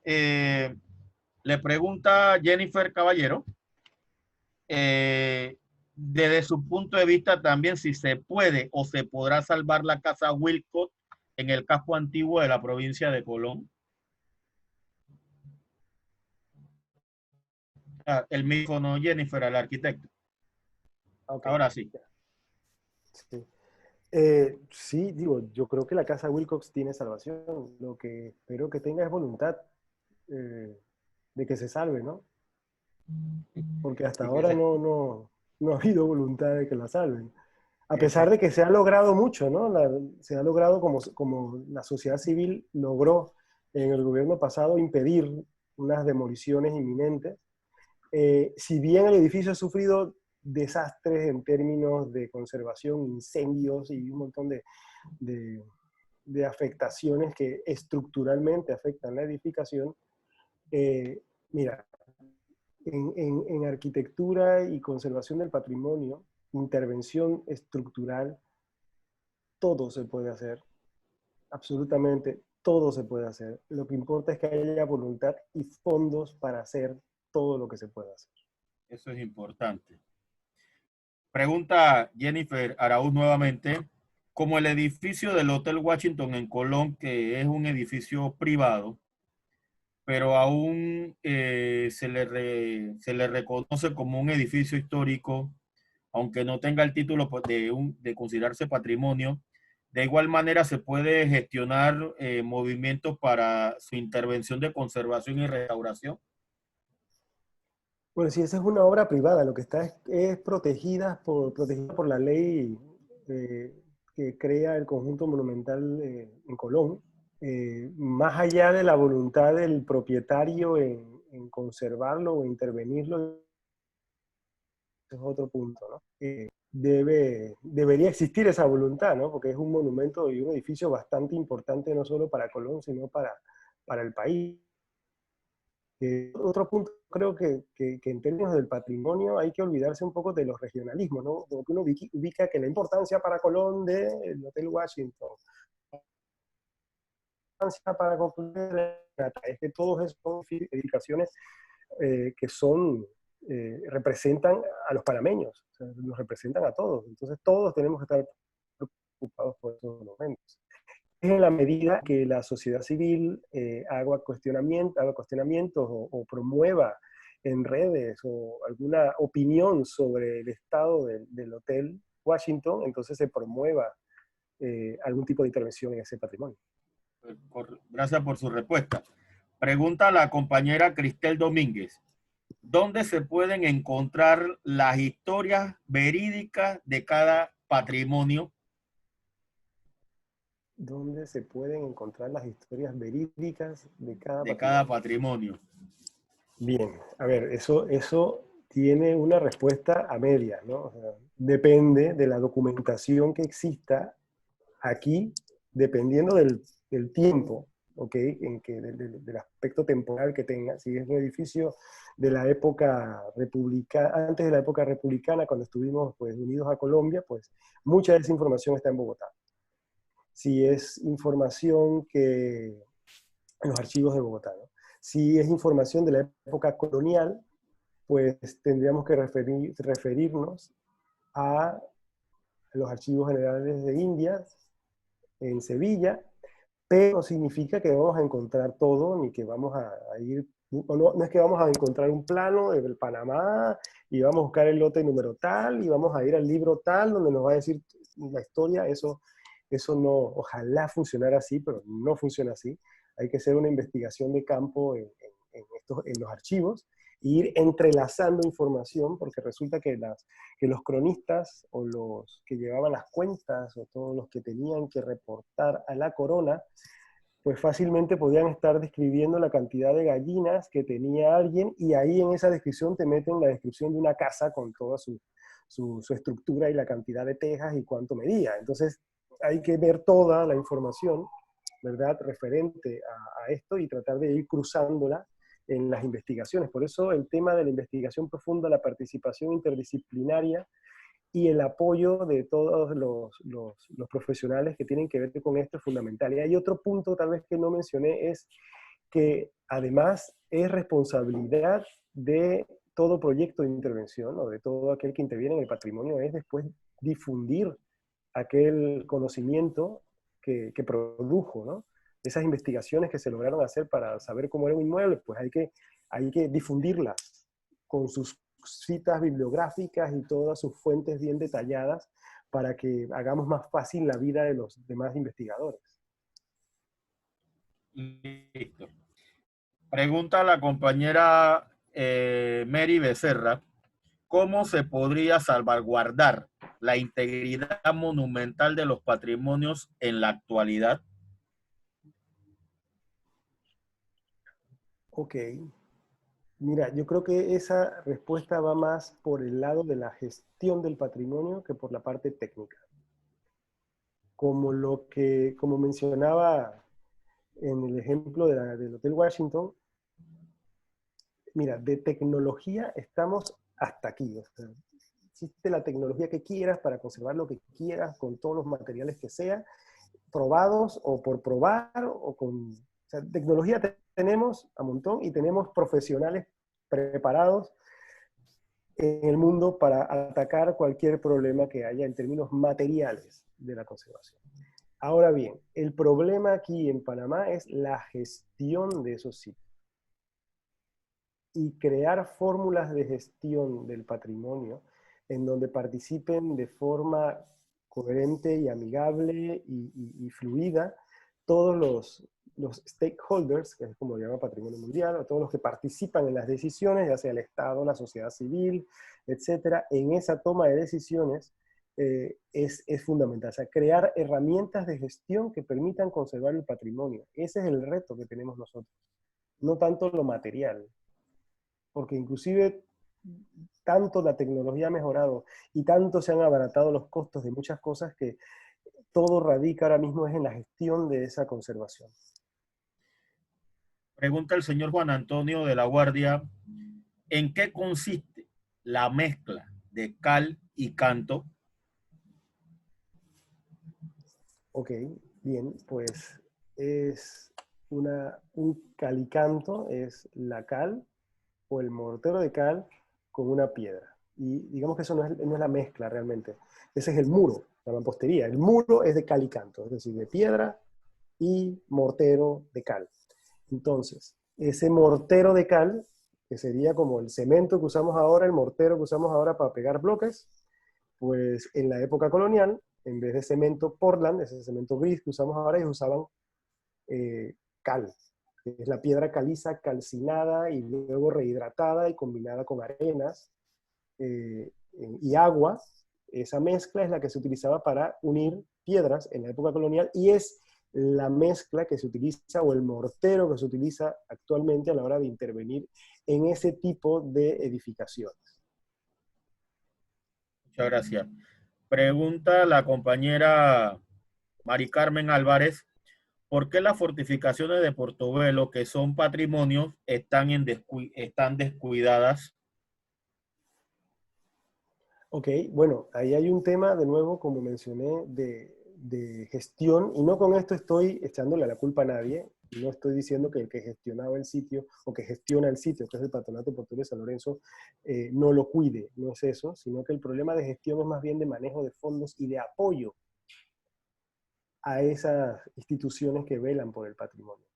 Le pregunta Jennifer Caballero, desde su punto de vista también si se puede o se podrá salvar la casa Wilcott en el casco antiguo de la provincia de Colón. El micrófono, Jennifer, al arquitecto. Ok. Ahora sí. Sí. Sí, digo, yo creo que la casa Wilcox tiene salvación. Lo que espero que tenga es voluntad de que se salve, ¿no? Porque hasta Y que ahora se- no ha habido voluntad de que la salven. A pesar ese- de que se ha logrado mucho, ¿no? Se ha logrado como la sociedad civil logró en el gobierno pasado impedir unas demoliciones inminentes. Si bien el edificio ha sufrido desastres en términos de conservación, incendios y un montón de, de afectaciones que estructuralmente afectan la edificación, eh, mira, en arquitectura y conservación del patrimonio, intervención estructural, todo se puede hacer, absolutamente todo se puede hacer. Lo que importa es que haya voluntad y fondos para hacer todo lo que se puede hacer. Eso es importante. Pregunta Jennifer Araúz nuevamente. Como el edificio del Hotel Washington en Colón, que es un edificio privado, pero aún se le reconoce como un edificio histórico, aunque no tenga el título pues, de considerarse patrimonio, de igual manera se puede gestionar movimientos para su intervención de conservación y restauración. Bueno, si esa es una obra privada, lo que está es protegida por la ley eh, que crea el conjunto monumental en Colón. Más allá de la voluntad del propietario en conservarlo o intervenirlo, es otro punto, ¿no? Debería existir esa voluntad, ¿no? Porque es un monumento y un edificio bastante importante no solo para Colón, sino para el país. Otro punto, creo que en términos del patrimonio hay que olvidarse un poco de los regionalismos, ¿no? Como que uno ubica que la importancia para Colón del Hotel Washington, la importancia para concluir, es que todos esos son edificaciones que representan a los panameños, o sea, nos representan a todos, entonces todos tenemos que estar preocupados por esos momentos. En la medida que la sociedad civil haga cuestionamientos o promueva en redes o alguna opinión sobre el estado del Hotel Washington, entonces se promueva algún tipo de intervención en ese patrimonio. Gracias por su respuesta. Pregunta a la compañera Cristel Domínguez. ¿Dónde se pueden encontrar las historias verídicas de cada patrimonio? ¿Dónde se pueden encontrar las historias verídicas de cada De cada patrimonio? patrimonio. Bien, a ver, eso tiene una respuesta a medias, ¿no? O sea, depende de la documentación que exista aquí, dependiendo del tiempo, ¿ok? Del aspecto temporal que tenga. Si es un edificio de la época republicana, antes de la época republicana, cuando estuvimos pues, unidos a Colombia, pues mucha de esa información está en Bogotá. Si es información que en los archivos de Bogotá, ¿no? Si es información de la época colonial, pues tendríamos que referirnos a los archivos generales de Indias en Sevilla, pero no significa que vamos a encontrar todo, ni que vamos a ir, no es que vamos a encontrar un plano del Panamá y vamos a buscar el lote número tal y vamos a ir al libro tal donde nos va a decir la historia. Eso no, ojalá funcionara así, pero no funciona así. Hay que hacer una investigación de campo en los archivos e ir entrelazando información, porque resulta que los cronistas o los que llevaban las cuentas o todos los que tenían que reportar a la corona, pues fácilmente podían estar describiendo la cantidad de gallinas que tenía alguien, y ahí en esa descripción te meten la descripción de una casa con toda su estructura y la cantidad de tejas y cuánto medía. Entonces hay que ver toda la información, ¿verdad?, referente a esto y tratar de ir cruzándola en las investigaciones. Por eso el tema de la investigación profunda, la participación interdisciplinaria y el apoyo de todos los profesionales que tienen que ver con esto es fundamental. Y hay otro punto tal vez que no mencioné, es que además es responsabilidad de todo proyecto de intervención o de todo aquel que interviene en el patrimonio, es después difundir aquel conocimiento que produjo, ¿no? Esas investigaciones que se lograron hacer para saber cómo era un inmueble, pues hay que difundirlas con sus citas bibliográficas y todas sus fuentes bien detalladas para que hagamos más fácil la vida de los demás investigadores. Listo. Pregunta la compañera Mary Becerra, ¿cómo se podría salvaguardar la integridad monumental de los patrimonios en la actualidad? Ok. Mira, yo creo que esa respuesta va más por el lado de la gestión del patrimonio que por la parte técnica. Como mencionaba en el ejemplo del Hotel Washington, mira, de tecnología estamos hasta aquí. O sea, existe la tecnología que quieras para conservar lo que quieras, con todos los materiales que sea, probados o por probar, o con... O sea, tecnología tenemos a montón y tenemos profesionales preparados en el mundo para atacar cualquier problema que haya en términos materiales de la conservación. Ahora bien, el problema aquí en Panamá es la gestión de esos sitios. Y crear fórmulas de gestión del patrimonio en donde participen de forma coherente y amigable y fluida todos los stakeholders, que es como se llama Patrimonio Mundial, o todos los que participan en las decisiones, ya sea el Estado, la sociedad civil, etcétera, en esa toma de decisiones es fundamental. O sea, crear herramientas de gestión que permitan conservar el patrimonio. Ese es el reto que tenemos nosotros, no tanto lo material. Porque inclusive tanto la tecnología ha mejorado y tanto se han abaratado los costos de muchas cosas que todo radica ahora mismo es en la gestión de esa conservación. Pregunta el señor Juan Antonio de la Guardia, ¿en qué consiste la mezcla de cal y canto? Ok, bien, pues es un calicanto, es la cal o el mortero de cal con una piedra. Y digamos que eso no es la mezcla realmente. Ese es el muro, la mampostería. El muro es de cal y canto, es decir, de piedra y mortero de cal. Entonces, ese mortero de cal, que sería como el cemento que usamos ahora, el mortero que usamos ahora para pegar bloques, pues en la época colonial, en vez de cemento Portland, ese cemento gris que usamos ahora, ellos usaban cal, que es la piedra caliza calcinada y luego rehidratada y combinada con arenas y agua. Esa mezcla es la que se utilizaba para unir piedras en la época colonial y es la mezcla que se utiliza o el mortero que se utiliza actualmente a la hora de intervenir en ese tipo de edificaciones. Muchas gracias. Pregunta la compañera Mari Carmen Álvarez, ¿por qué las fortificaciones de Portobelo, que son patrimonios, están descuidadas? Ok, bueno, ahí hay un tema, de nuevo, como mencioné, de gestión, y no con esto estoy echándole la culpa a nadie, no estoy diciendo que el que gestionaba el sitio, o que gestiona el sitio, que es el Patronato Portuario de San Lorenzo, no lo cuide, no es eso, sino que el problema de gestión es más bien de manejo de fondos y de apoyo a esas instituciones que velan por el patrimonio.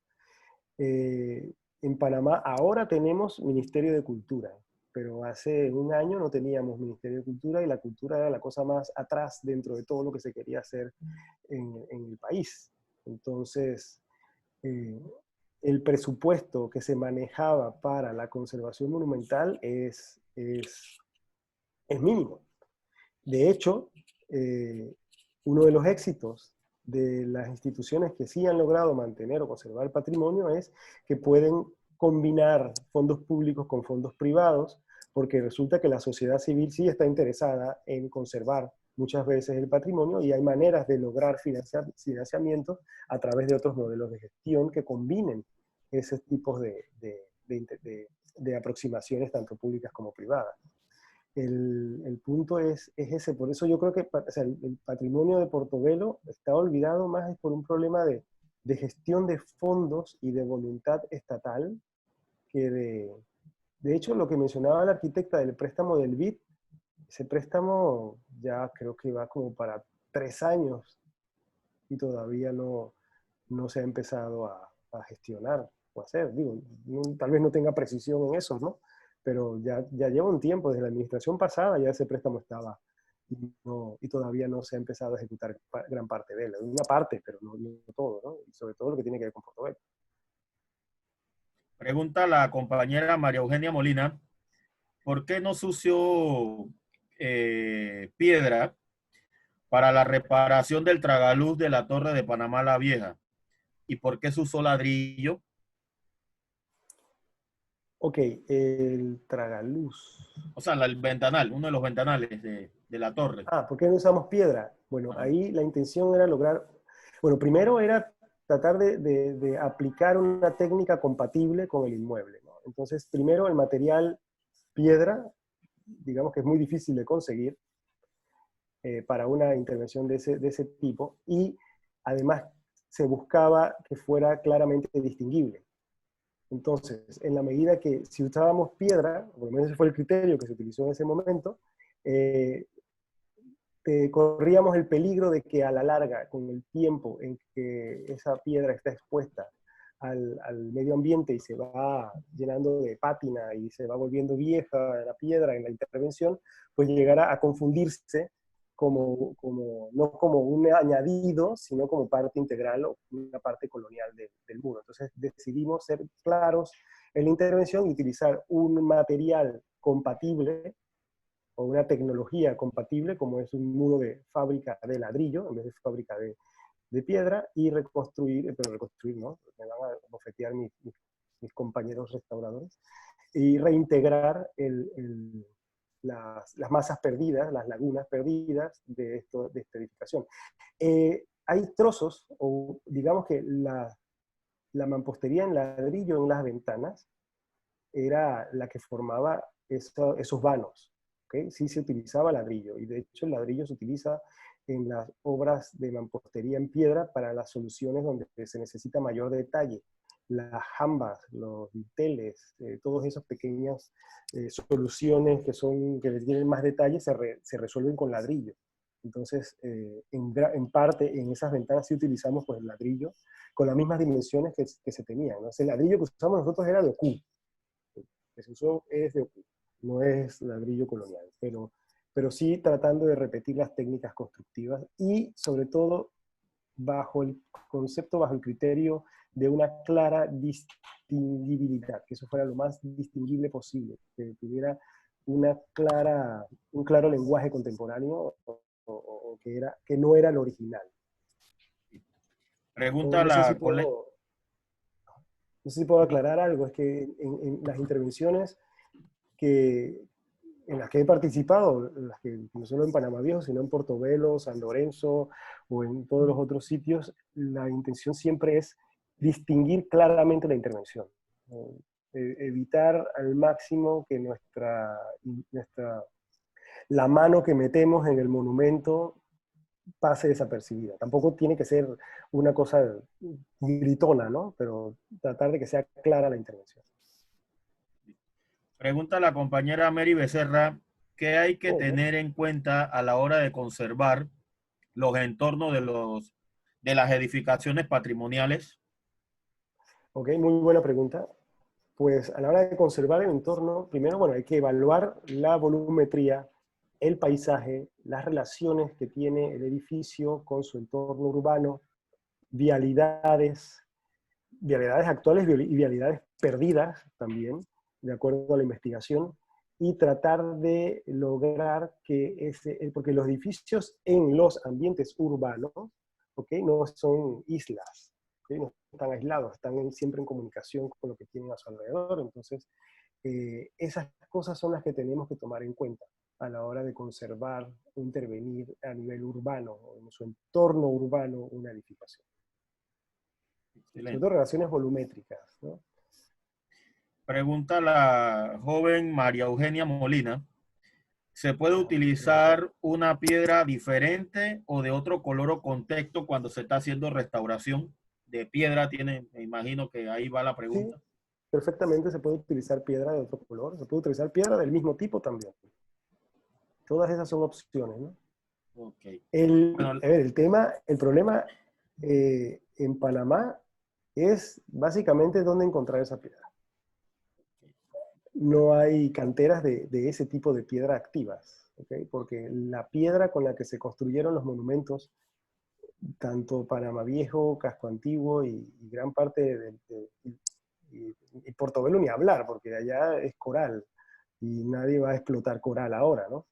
En Panamá ahora tenemos Ministerio de Cultura, pero hace un año no teníamos Ministerio de Cultura y la cultura era la cosa más atrás dentro de todo lo que se quería hacer en el país. Entonces, el presupuesto que se manejaba para la conservación monumental es mínimo. De hecho, uno de los éxitos de las instituciones que sí han logrado mantener o conservar el patrimonio es que pueden combinar fondos públicos con fondos privados, porque resulta que la sociedad civil sí está interesada en conservar muchas veces el patrimonio y hay maneras de lograr financiamiento a través de otros modelos de gestión que combinen esos tipos de aproximaciones tanto públicas como privadas. El punto es ese, por eso yo creo que o sea, el patrimonio de Portobelo está olvidado más por un problema de gestión de fondos y de voluntad estatal que de hecho lo que mencionaba la arquitecta del préstamo del BID, ese préstamo ya creo que va como para 3 años y todavía no se ha empezado a gestionar o a hacer, digo, tal vez no tenga precisión en eso, ¿no? pero ya lleva un tiempo, desde la administración pasada ya ese préstamo estaba y todavía no se ha empezado a ejecutar gran parte de él. Una parte, pero no todo, ¿no? Y sobre todo lo que tiene que ver con Portobelo. Pregunta la compañera María Eugenia Molina, ¿por qué no se usó piedra para la reparación del tragaluz de la Torre de Panamá la Vieja? ¿Y por qué se usó ladrillo? Ok, el tragaluz. O sea, el ventanal, uno de los ventanales de la torre. Ah, ¿por qué no usamos piedra? Bueno, ahí la intención era lograr, bueno, primero era tratar de aplicar una técnica compatible con el inmueble, ¿no? Entonces, primero el material piedra, digamos que es muy difícil de conseguir para una intervención de ese tipo, y además se buscaba que fuera claramente distinguible. Entonces, en la medida que si usábamos piedra, por lo menos ese fue el criterio que se utilizó en ese momento, corríamos el peligro de que a la larga, con el tiempo en que esa piedra está expuesta al medio ambiente y se va llenando de pátina y se va volviendo vieja la piedra en la intervención, pues llegará a confundirse no como un añadido, sino como parte integral o una parte colonial del muro. Entonces decidimos ser claros en la intervención y utilizar un material compatible o una tecnología compatible, como es un muro de fábrica de ladrillo, en vez de fábrica de piedra, y reconstruir, pero reconstruir, ¿no? Me van a bofetear mis compañeros restauradores, y reintegrar las masas perdidas, las lagunas perdidas de esta edificación. Hay trozos, o digamos que la mampostería en ladrillo en las ventanas era la que formaba esos vanos. ¿Okay? Sí se utilizaba ladrillo, y de hecho el ladrillo se utiliza en las obras de mampostería en piedra para las soluciones donde se necesita mayor detalle. Las jambas, los dinteles, todas esas pequeñas soluciones que tienen más detalle se resuelven con ladrillo. Entonces, en parte, en esas ventanas sí utilizamos pues, el ladrillo con las mismas dimensiones que se tenían, ¿no? El ladrillo que usamos nosotros era de Ocu, que se usó es de Ocu, no es ladrillo colonial, pero sí tratando de repetir las técnicas constructivas y sobre todo bajo el concepto, bajo el criterio de una clara distinguibilidad, que eso fuera lo más distinguible posible, que tuviera un claro lenguaje contemporáneo o que no era el original. Pregunta no sé si puedo aclarar algo, es que en las intervenciones en las que he participado, no solo en Panamá Viejo, sino en Portobelo, San Lorenzo o en todos los otros sitios, la intención siempre es distinguir claramente la intervención. Evitar al máximo que la mano que metemos en el monumento pase desapercibida. Tampoco tiene que ser una cosa gritona, ¿no? Pero tratar de que sea clara la intervención. Pregunta la compañera Mary Becerra, ¿qué hay que tener en cuenta a la hora de conservar los entornos de las edificaciones patrimoniales? Ok, muy buena pregunta. Pues a la hora de conservar el entorno, primero, bueno, hay que evaluar la volumetría, el paisaje, las relaciones que tiene el edificio con su entorno urbano, vialidades actuales y vialidades perdidas también, de acuerdo a la investigación, y tratar de lograr que porque los edificios en los ambientes urbanos, ¿okay? No son islas, ¿okay? No están aislados, están siempre en comunicación con lo que tienen a su alrededor. Entonces, esas cosas son las que tenemos que tomar en cuenta a la hora de conservar o intervenir a nivel urbano, o en su entorno urbano, una edificación. Excelente. Sobre todo relaciones volumétricas, ¿no? Pregunta la joven María Eugenia Molina, ¿se puede utilizar una piedra diferente o de otro color o contexto cuando se está haciendo restauración? De piedra me imagino que ahí va la pregunta. Sí, perfectamente se puede utilizar piedra de otro color, se puede utilizar piedra del mismo tipo también. Todas esas son opciones, ¿no? Okay. El problema en Panamá es básicamente dónde encontrar esa piedra. no hay canteras de ese tipo de piedra activas, ¿okay? Porque la piedra con la que se construyeron los monumentos, tanto Panamá Viejo, Casco Antiguo y gran parte y Portobelo ni hablar, porque allá es coral y nadie va a explotar coral ahora, ¿no?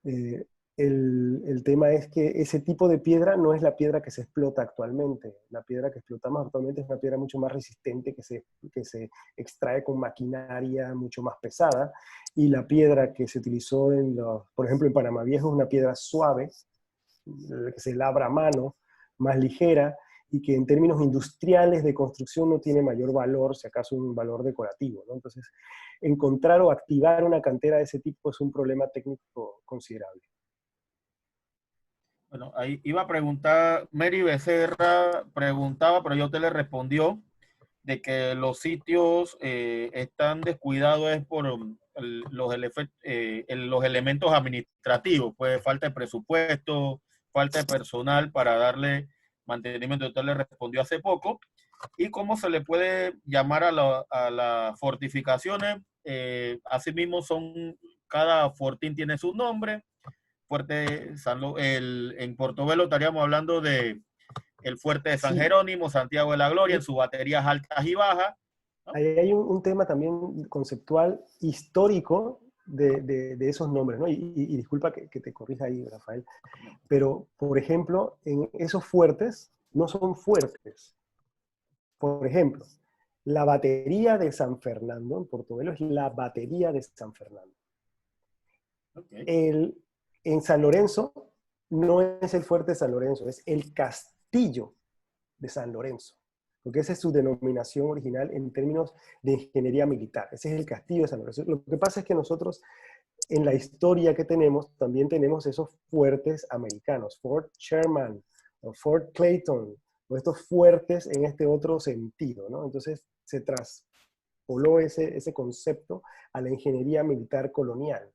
Eh, el tema es que ese tipo de piedra no es la piedra que se explota actualmente. La piedra que explotamos actualmente es una piedra mucho más resistente que se extrae con maquinaria mucho más pesada, y la piedra que se utilizó por ejemplo, en Panamá Viejo es una piedra suave, que se labra a mano, más ligera, y que en términos industriales de construcción no tiene mayor valor, si acaso un valor decorativo, ¿no? Entonces, encontrar o activar una cantera de ese tipo es un problema técnico considerable. Bueno, ahí iba a preguntar, Mary Becerra preguntaba, pero yo te le respondió de que los sitios están descuidados es por los elementos administrativos, pues falta de presupuesto, falta de personal para darle mantenimiento. Usted le respondió hace poco. ¿Y cómo se le puede llamar a las fortificaciones? Asimismo, cada fortín tiene su nombre. En Portobelo estaríamos hablando de el fuerte de San Sí. Jerónimo, Santiago de la Gloria, en sus baterías altas y bajas, ¿no? Ahí hay un tema también conceptual, histórico, de esos nombres, ¿no? Y disculpa que te corrija ahí, Rafael, pero, por ejemplo, en esos fuertes no son fuertes. Por ejemplo, la batería de San Fernando, en Portobelo, es la batería de San Fernando. Okay. En San Lorenzo no es el fuerte de San Lorenzo, es el castillo de San Lorenzo, porque esa es su denominación original en términos de ingeniería militar. Ese es el castillo de San Lorenzo. Lo que pasa es que nosotros, en la historia que tenemos, también tenemos esos fuertes americanos, Fort Sherman, o Fort Clayton, o estos fuertes en este otro sentido, ¿no? Entonces se traspoló ese concepto a la ingeniería militar colonial.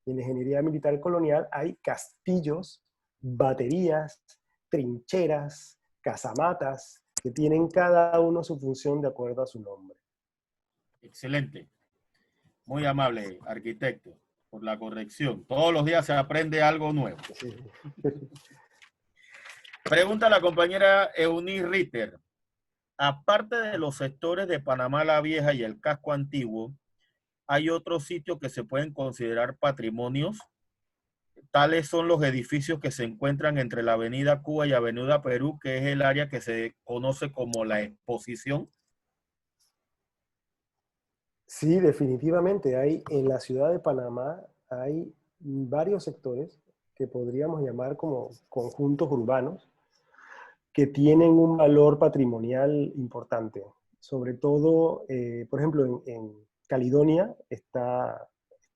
Y en la ingeniería militar colonial hay castillos, baterías, trincheras, casamatas, que tienen cada uno su función de acuerdo a su nombre. Excelente. Muy amable, arquitecto, por la corrección. Todos los días se aprende algo nuevo. Sí. Pregunta la compañera Eunice Ritter. Aparte de los sectores de Panamá la Vieja y el casco antiguo, ¿hay otros sitios que se pueden considerar patrimonios? Tales son los edificios que se encuentran entre la Avenida Cuba y Avenida Perú, que es el área que se conoce como la Exposición. Sí, definitivamente. En la ciudad de Panamá hay varios sectores que podríamos llamar como conjuntos urbanos que tienen un valor patrimonial importante. Sobre todo, por ejemplo, en Caledonia está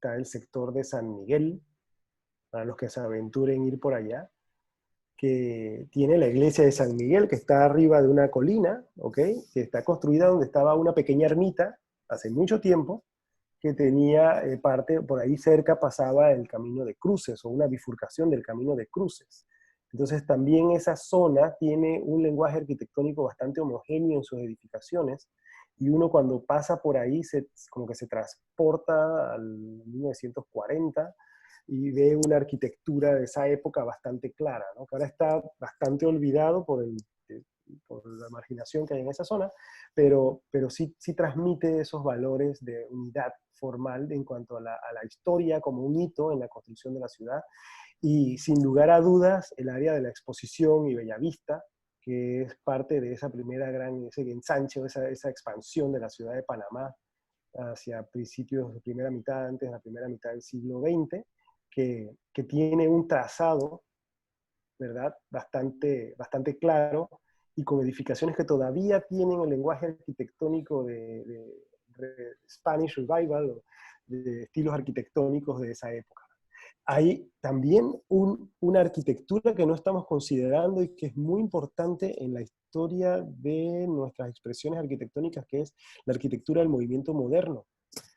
el sector de San Miguel, para los que se aventuren ir por allá, que tiene la iglesia de San Miguel, que está arriba de una colina, ¿ok? Que está construida donde estaba una pequeña ermita hace mucho tiempo, que tenía parte, por ahí cerca pasaba el camino de cruces, o una bifurcación del camino de cruces. Entonces también esa zona tiene un lenguaje arquitectónico bastante homogéneo en sus edificaciones, y uno cuando pasa por ahí como que se transporta al 1940 y ve una arquitectura de esa época bastante clara, ¿no? Que ahora está bastante olvidado por la marginación que hay en esa zona, pero sí transmite esos valores de unidad formal en cuanto a la historia como un hito en la construcción de la ciudad. Y sin lugar a dudas, el área de la Exposición y Bellavista, que es parte de esa primera ese ensanche, esa expansión de la ciudad de Panamá hacia principios de primera mitad, antes de la primera mitad del siglo XX, que tiene un trazado, ¿verdad?, bastante claro, y con edificaciones que todavía tienen el lenguaje arquitectónico de Spanish Revival, o de estilos arquitectónicos de esa época. Hay también una arquitectura que no estamos considerando y que es muy importante en la historia de nuestras expresiones arquitectónicas, que es la arquitectura del movimiento moderno.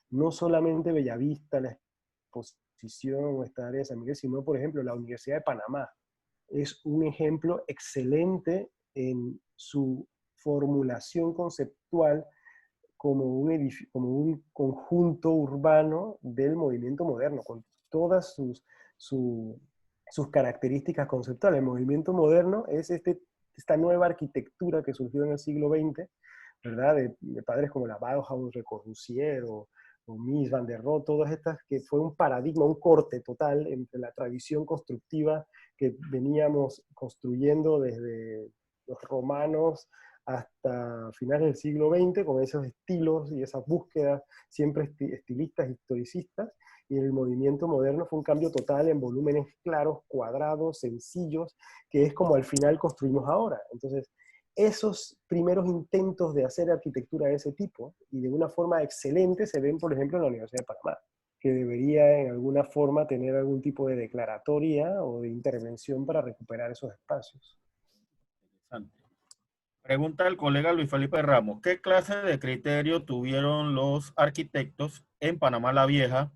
No solamente Bellavista, la Exposición o esta área de San Miguel, sino, por ejemplo, la Universidad de Panamá. Es un ejemplo excelente en su formulación conceptual como como un conjunto urbano del movimiento moderno, con todas sus características conceptuales. El movimiento moderno es esta nueva arquitectura que surgió en el siglo XX, ¿verdad? De padres como la Bauhaus, Le Corbusier o Mies van der Rohe, todas estas, que fue un paradigma, un corte total entre la tradición constructiva que veníamos construyendo desde los romanos hasta finales del siglo XX, con esos estilos y esas búsquedas siempre estilistas, historicistas, y el movimiento moderno fue un cambio total en volúmenes claros, cuadrados, sencillos, que es como al final construimos ahora. Entonces, esos primeros intentos de hacer arquitectura de ese tipo, y de una forma excelente, se ven, por ejemplo, en la Universidad de Panamá, que debería en alguna forma tener algún tipo de declaratoria o de intervención para recuperar esos espacios. Interesante. Pregunta el colega Luis Felipe Ramos, ¿qué clase de criterio tuvieron los arquitectos en Panamá la Vieja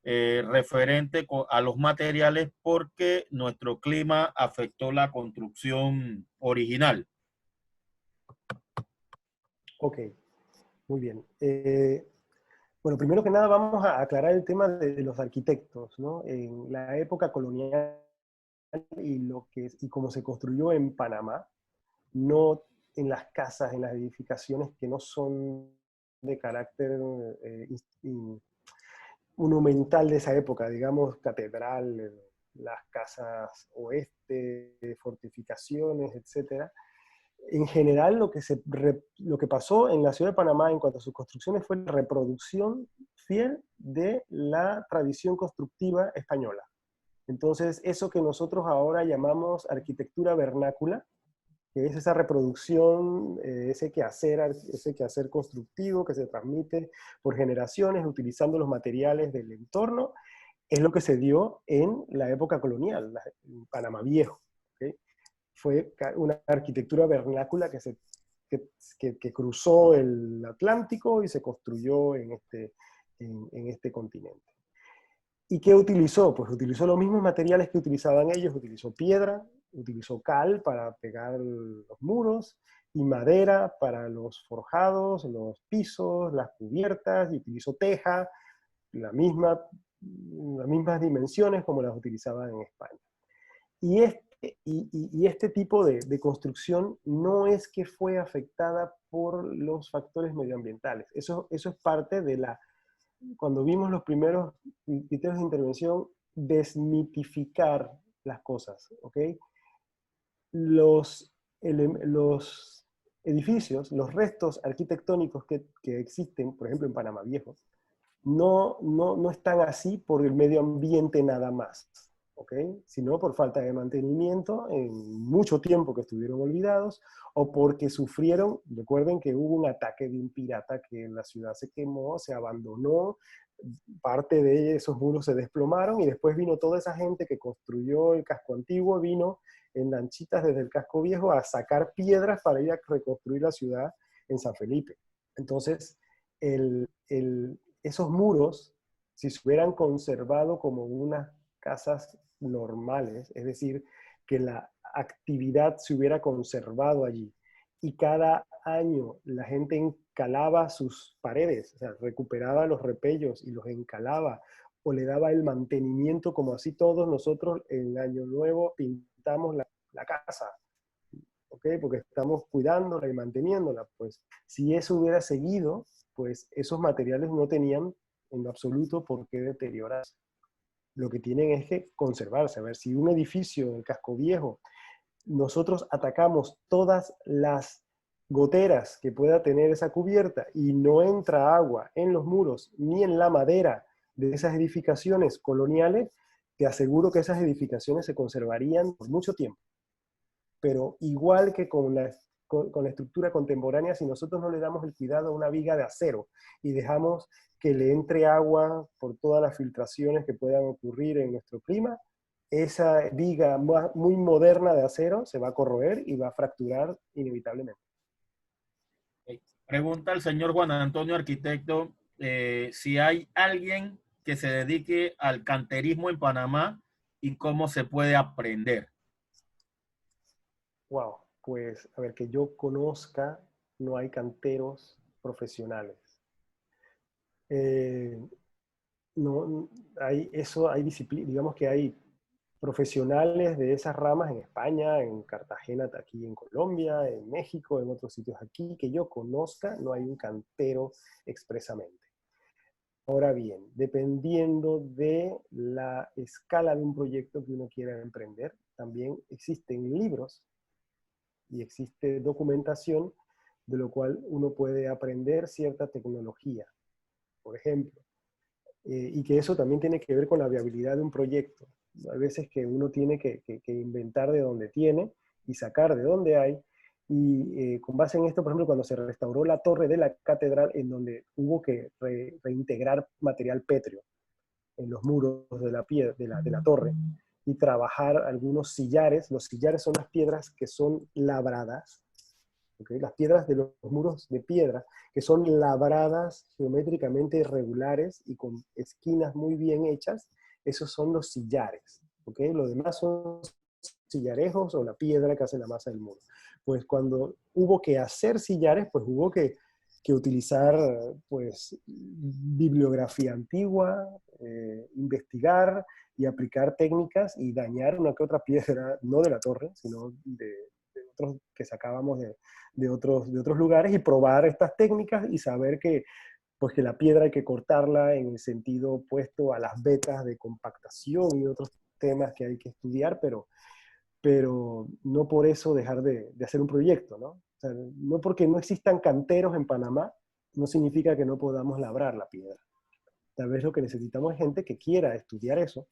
referente a los materiales porque nuestro clima afectó la construcción original? Ok, muy bien. Bueno, primero que nada vamos a aclarar el tema de los arquitectos, ¿no? En la época colonial y cómo se construyó en Panamá, no en las casas, en las edificaciones que no son de carácter monumental de esa época, digamos, catedral, las casas oeste, fortificaciones, etc. En general, lo que pasó en la ciudad de Panamá en cuanto a sus construcciones fue la reproducción fiel de la tradición constructiva española. Entonces, eso que nosotros ahora llamamos arquitectura vernácula, que es esa reproducción, ese quehacer constructivo que se transmite por generaciones utilizando los materiales del entorno, es lo que se dio en la época colonial, en Panamá Viejo. ¿Okay? Fue una arquitectura vernácula que cruzó el Atlántico y se construyó en este continente. ¿Y qué utilizó? Pues utilizó los mismos materiales que utilizaban ellos, utilizó piedra, utilizó cal para pegar los muros, y madera para los forjados, los pisos, las cubiertas, y utilizó teja, las mismas dimensiones como las utilizaban en España. Y este tipo de construcción no es que fue afectada por los factores medioambientales. Eso es parte de cuando vimos los primeros criterios de intervención, desmitificar las cosas, ¿ok? Los edificios, los restos arquitectónicos que existen, por ejemplo en Panamá Viejo, no están así por el medio ambiente nada más, ¿ok? Sino por falta de mantenimiento en mucho tiempo que estuvieron olvidados, o porque sufrieron, recuerden que hubo un ataque de un pirata que la ciudad se quemó, se abandonó, parte de esos muros se desplomaron, y después vino toda esa gente que construyó el casco antiguo, vino en lanchitas desde el casco viejo a sacar piedras para ir a reconstruir la ciudad en San Felipe. Entonces, esos muros, si se hubieran conservado como unas casas normales, es decir, que la actividad se hubiera conservado allí, y cada año la gente encalaba sus paredes, o sea, recuperaba los repellos y los encalaba, o le daba el mantenimiento, como así todos nosotros en Año Nuevo pintamos la casa, ¿ok? Porque estamos cuidándola y manteniéndola. Pues si eso hubiera seguido, pues esos materiales no tenían en absoluto por qué deteriorarse. Lo que tienen es que conservarse. A ver, si un edificio en el casco viejo, nosotros atacamos todas las goteras que pueda tener esa cubierta y no entra agua en los muros ni en la madera de esas edificaciones coloniales, te aseguro que esas edificaciones se conservarían por mucho tiempo. Pero igual que con la estructura contemporánea, si nosotros no le damos el cuidado a una viga de acero y dejamos que le entre agua por todas las filtraciones que puedan ocurrir en nuestro clima, esa viga muy moderna de acero se va a corroer y va a fracturar inevitablemente. Pregunta el señor Juan Antonio, arquitecto, si hay alguien que se dedique al canterismo en Panamá y cómo se puede aprender. Wow, pues a ver, que yo conozca, no hay canteros profesionales. No, hay disciplina, digamos que hay profesionales de esas ramas en España, en Cartagena, aquí en Colombia, en México, en otros sitios aquí, que yo conozca, no hay un cantero expresamente. Ahora bien, dependiendo de la escala de un proyecto que uno quiera emprender, también existen libros y existe documentación de lo cual uno puede aprender cierta tecnología, por ejemplo. Y que eso también tiene que ver con la viabilidad de un proyecto. Hay veces que uno tiene que inventar de donde tiene y sacar de donde hay. Y con base en esto, por ejemplo, cuando se restauró la torre de la catedral, en donde hubo que reintegrar material pétreo en los muros de la torre y trabajar algunos sillares. Los sillares son las piedras que son labradas, ¿okay? Las piedras de los muros de piedra, que son labradas geométricamente irregulares y con esquinas muy bien hechas, esos son los sillares. ¿Okay? Lo demás son sillarejos o la piedra que hace la masa del muro. Pues cuando hubo que hacer sillares, pues hubo que utilizar pues, bibliografía antigua, investigar y aplicar técnicas y dañar una que otra piedra, no de la torre, sino de otros que sacábamos de otros lugares, y probar estas técnicas y saber que, pues, que la piedra hay que cortarla en el sentido opuesto a las vetas de compactación y otros temas que hay que estudiar, pero no por eso dejar de hacer un proyecto, ¿no? O sea, no porque no existan canteros en Panamá, no significa que no podamos labrar la piedra. Tal vez lo que necesitamos es gente que quiera estudiar eso,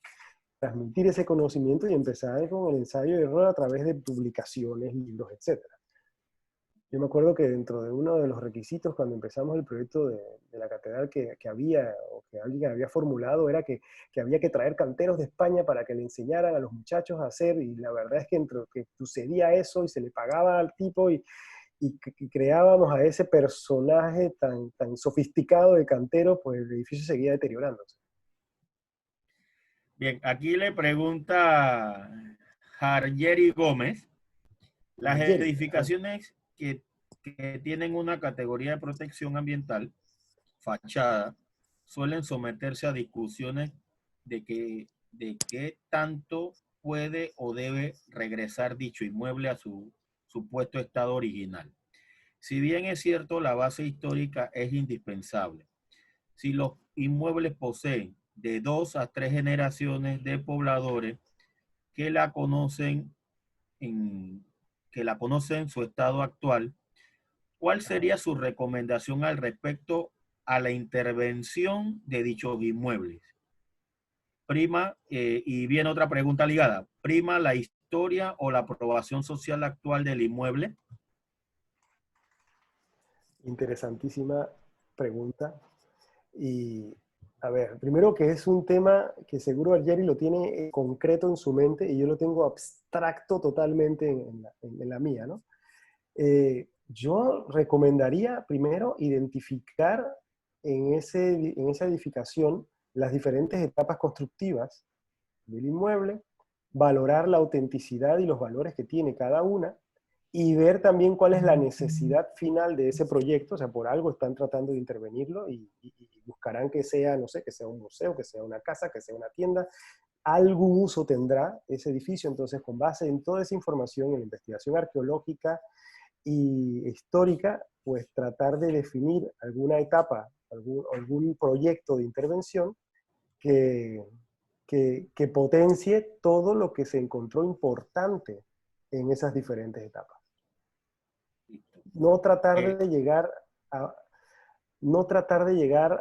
transmitir ese conocimiento y empezar con el ensayo y error a través de publicaciones, libros, etc. Yo me acuerdo que dentro de uno de los requisitos cuando empezamos el proyecto de la catedral que había, o que alguien había formulado, era que había que traer canteros de España para que le enseñaran a los muchachos a hacer, y la verdad es que entre que sucedía eso y se le pagaba al tipo y creábamos a ese personaje tan sofisticado de cantero, pues el edificio seguía deteriorándose. Bien, aquí le pregunta Jargeri Gómez, las edificaciones que tienen una categoría de protección ambiental, fachada, suelen someterse a discusiones de qué tanto puede o debe regresar dicho inmueble a su supuesto estado original. Si bien es cierto, la base histórica es indispensable. Si los inmuebles poseen de 2 a 3 generaciones de pobladores que la conocen en su estado actual, ¿cuál sería su recomendación al respecto a la intervención de dichos inmuebles? Prima, y viene otra pregunta ligada, ¿prima la historia o la aprobación social actual del inmueble? Interesantísima pregunta. Y a ver, primero que es un tema que seguro Jerry lo tiene concreto en su mente y yo lo tengo abstracto totalmente en la mía, ¿no? Yo recomendaría primero identificar en esa edificación las diferentes etapas constructivas del inmueble, valorar la autenticidad y los valores que tiene cada una, y ver también cuál es la necesidad final de ese proyecto. O sea, por algo están tratando de intervenirlo y buscarán que sea, no sé, que sea un museo, que sea una casa, que sea una tienda. Algún uso tendrá ese edificio. Entonces, con base en toda esa información, en la investigación arqueológica y histórica, pues tratar de definir alguna etapa, algún proyecto de intervención que potencie todo lo que se encontró importante en esas diferentes etapas. No tratar de llegar a,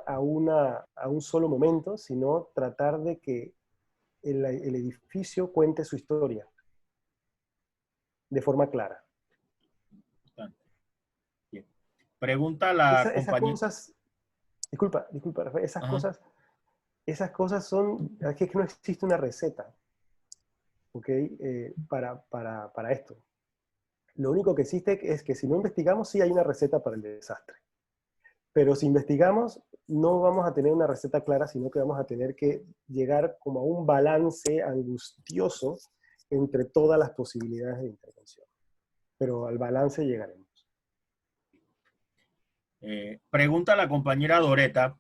a un solo momento, sino tratar de que el edificio cuente su historia de forma clara. Bien. Pregunta la Esas compañera. cosas, disculpa, esas cosas son, es que no existe una receta, ¿ok? Para esto. Lo único que existe es que si no investigamos, sí hay una receta para el desastre. Pero si investigamos, no vamos a tener una receta clara, sino que vamos a tener que llegar como a un balance angustioso entre todas las posibilidades de intervención. Pero al balance llegaremos. Pregunta la compañera Doreta,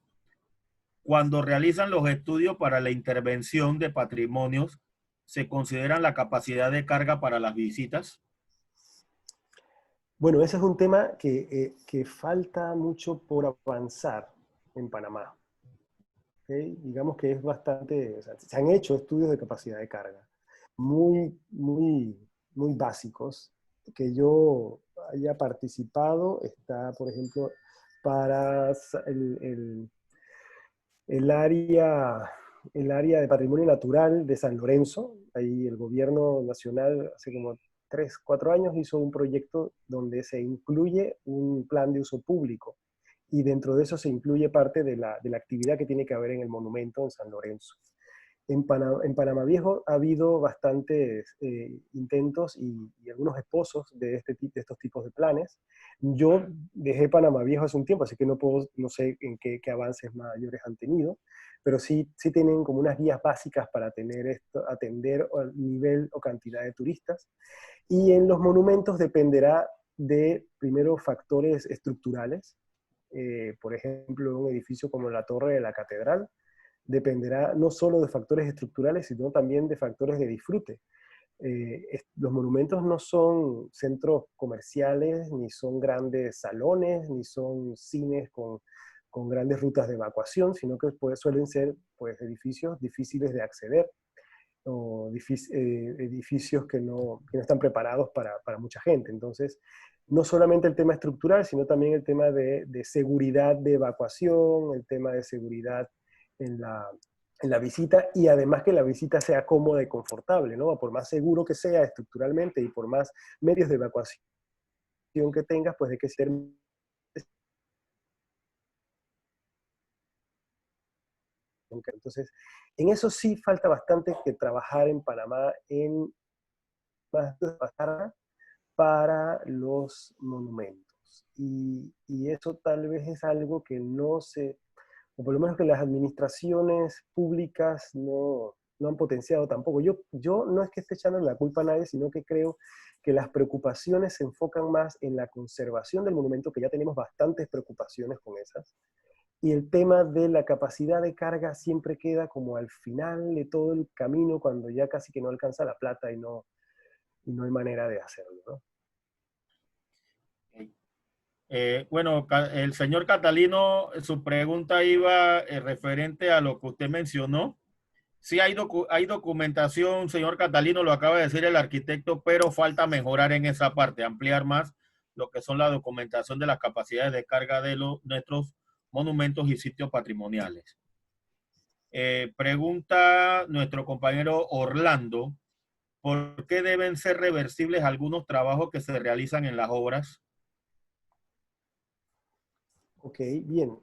cuando realizan los estudios para la intervención de patrimonios, ¿se consideran la capacidad de carga para las visitas? Bueno, ese es un tema que falta mucho por avanzar en Panamá. ¿Okay? Digamos que es bastante, o sea, se han hecho estudios de capacidad de carga muy básicos, que yo haya participado. Está, por ejemplo, para el área de patrimonio natural de San Lorenzo. Ahí el gobierno nacional hace como 3, 4 años hizo un proyecto donde se incluye un plan de uso público, y dentro de eso se incluye parte de la actividad que tiene que haber en el monumento en San Lorenzo. En Panamá Viejo ha habido bastantes intentos y algunos esposos de estos tipos de planes. Yo dejé Panamá Viejo hace un tiempo, así que no sé en qué avances mayores han tenido, pero sí tienen como unas guías básicas para atender al nivel o cantidad de turistas. Y en los monumentos dependerá de, primero, factores estructurales. Por ejemplo, un edificio como la Torre de la Catedral dependerá no solo de factores estructurales, sino también de factores de disfrute. Los monumentos no son centros comerciales, ni son grandes salones, ni son cines con grandes rutas de evacuación, sino que suelen ser pues, edificios difíciles de acceder, o edificios que no están preparados para mucha gente. Entonces, no solamente el tema estructural, sino también el tema de seguridad de evacuación, el tema de seguridad en la visita, y además que la visita sea cómoda y confortable, ¿no? Por más seguro que sea estructuralmente y por más medios de evacuación que tengas, pues hay que ser... Entonces, en eso sí falta bastante que trabajar en Panamá en más para los monumentos. Y eso tal vez es algo que no se, o por lo menos que las administraciones públicas no han potenciado tampoco. Yo no es que esté echando la culpa a nadie, sino que creo que las preocupaciones se enfocan más en la conservación del monumento, que ya tenemos bastantes preocupaciones con esas, y el tema de la capacidad de carga siempre queda como al final de todo el camino, cuando ya casi que no alcanza la plata y no hay manera de hacerlo, ¿no? Bueno, el señor Catalino, su pregunta iba referente a lo que usted mencionó. Sí hay documentación, señor Catalino, lo acaba de decir el arquitecto, pero falta mejorar en esa parte, ampliar más lo que son la documentación de las capacidades de carga de nuestros monumentos y sitios patrimoniales. Pregunta nuestro compañero Orlando, ¿por qué deben ser reversibles algunos trabajos que se realizan en las obras? Ok, bien.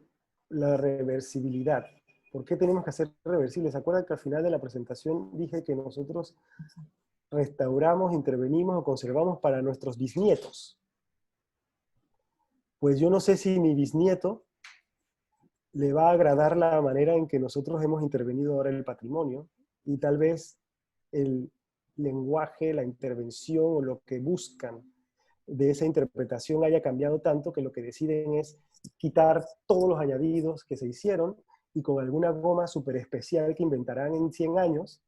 La reversibilidad. ¿Por qué tenemos que hacer reversibles? ¿Se acuerdan que al final de la presentación dije que nosotros restauramos, intervenimos o conservamos para nuestros bisnietos? Pues yo no sé si mi bisnieto le va a agradar la manera en que nosotros hemos intervenido ahora en el patrimonio, y tal vez el lenguaje, la intervención o lo que buscan de esa interpretación haya cambiado tanto que lo que deciden es quitar todos los añadidos que se hicieron, y con alguna goma súper especial que inventarán en 100 años,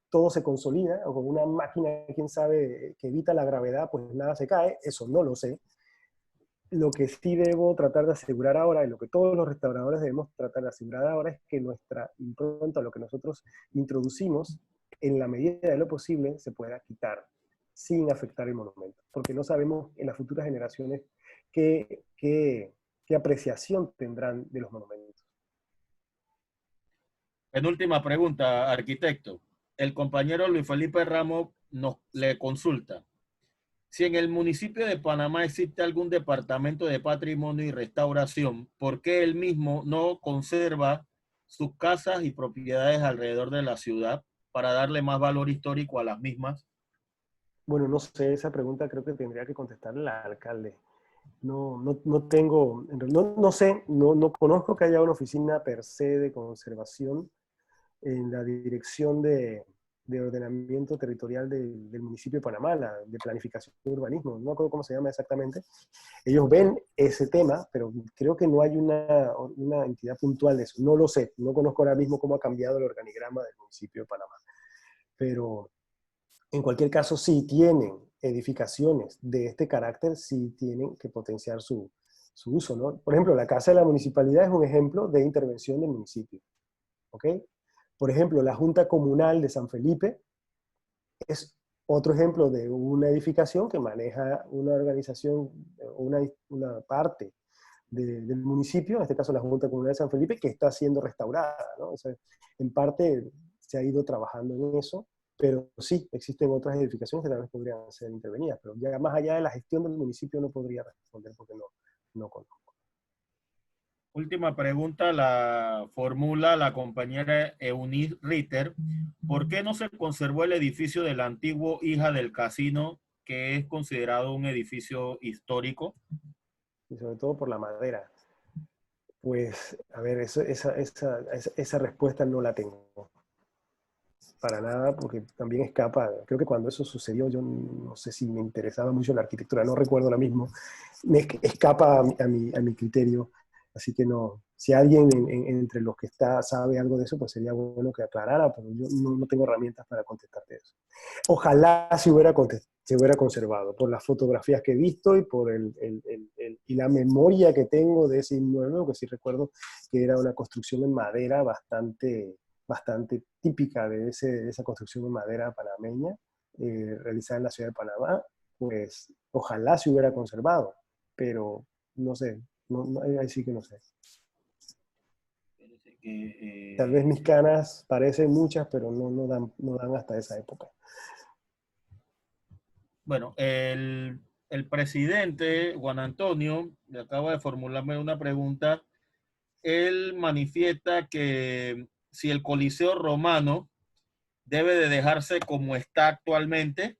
todo se consolida, o con una máquina, quién sabe, que evita la gravedad, pues nada se cae. Eso no lo sé. Lo que sí debo tratar de asegurar ahora, y lo que todos los restauradores debemos tratar de asegurar ahora, es que nuestra impronta, lo que nosotros introducimos, en la medida de lo posible, se pueda quitar sin afectar el monumento. Porque no sabemos en las futuras generaciones qué apreciación tendrán de los monumentos. Penúltima pregunta, arquitecto. El compañero Luis Felipe Ramos le consulta. Si en el municipio de Panamá existe algún departamento de patrimonio y restauración, ¿por qué él mismo no conserva sus casas y propiedades alrededor de la ciudad para darle más valor histórico a las mismas? Bueno, no sé, esa pregunta creo que tendría que contestarle al alcalde. No tengo, no sé, no conozco que haya una oficina per se de conservación en la dirección de de ordenamiento territorial del municipio de Panamá, de planificación y urbanismo, no me acuerdo cómo se llama exactamente. Ellos ven ese tema, pero creo que no hay una entidad puntual de eso. No lo sé, no conozco ahora mismo cómo ha cambiado el organigrama del municipio de Panamá. Pero en cualquier caso, si tienen edificaciones de este carácter, sí tienen que potenciar su uso, ¿no? Por ejemplo, la Casa de la Municipalidad es un ejemplo de intervención del municipio, ¿ok? Por ejemplo, la Junta Comunal de San Felipe es otro ejemplo de una edificación que maneja una organización, una parte del municipio, en este caso la Junta Comunal de San Felipe, que está siendo restaurada, ¿no? O sea, en parte se ha ido trabajando en eso, pero sí, existen otras edificaciones que tal vez podrían ser intervenidas, pero ya más allá de la gestión del municipio no podría responder porque no conozco. Última pregunta la formula la compañera Eunice Ritter. ¿Por qué no se conservó el edificio del antiguo Hija del Casino, que es considerado un edificio histórico? Y sobre todo por la madera. Pues, a ver, esa respuesta no la tengo. Para nada, porque también escapa, creo que cuando eso sucedió, yo no sé si me interesaba mucho la arquitectura, no recuerdo ahora mismo, me escapa a mi criterio, así que no, si alguien entre los que sabe algo de eso, pues sería bueno que aclarara, pero yo no tengo herramientas para contestarte eso. Ojalá se hubiera conservado, por las fotografías que he visto y por y la memoria que tengo de ese inmueble, que sí recuerdo que era una construcción en madera bastante típica de esa construcción de madera panameña, realizada en la ciudad de Panamá, pues ojalá se hubiera conservado, pero no sé, ahí sí que no sé. Tal vez mis canas parecen muchas, pero no dan hasta esa época. Bueno, el presidente Juan Antonio le acaba de formularme una pregunta. Él manifiesta que si el Coliseo Romano debe de dejarse como está actualmente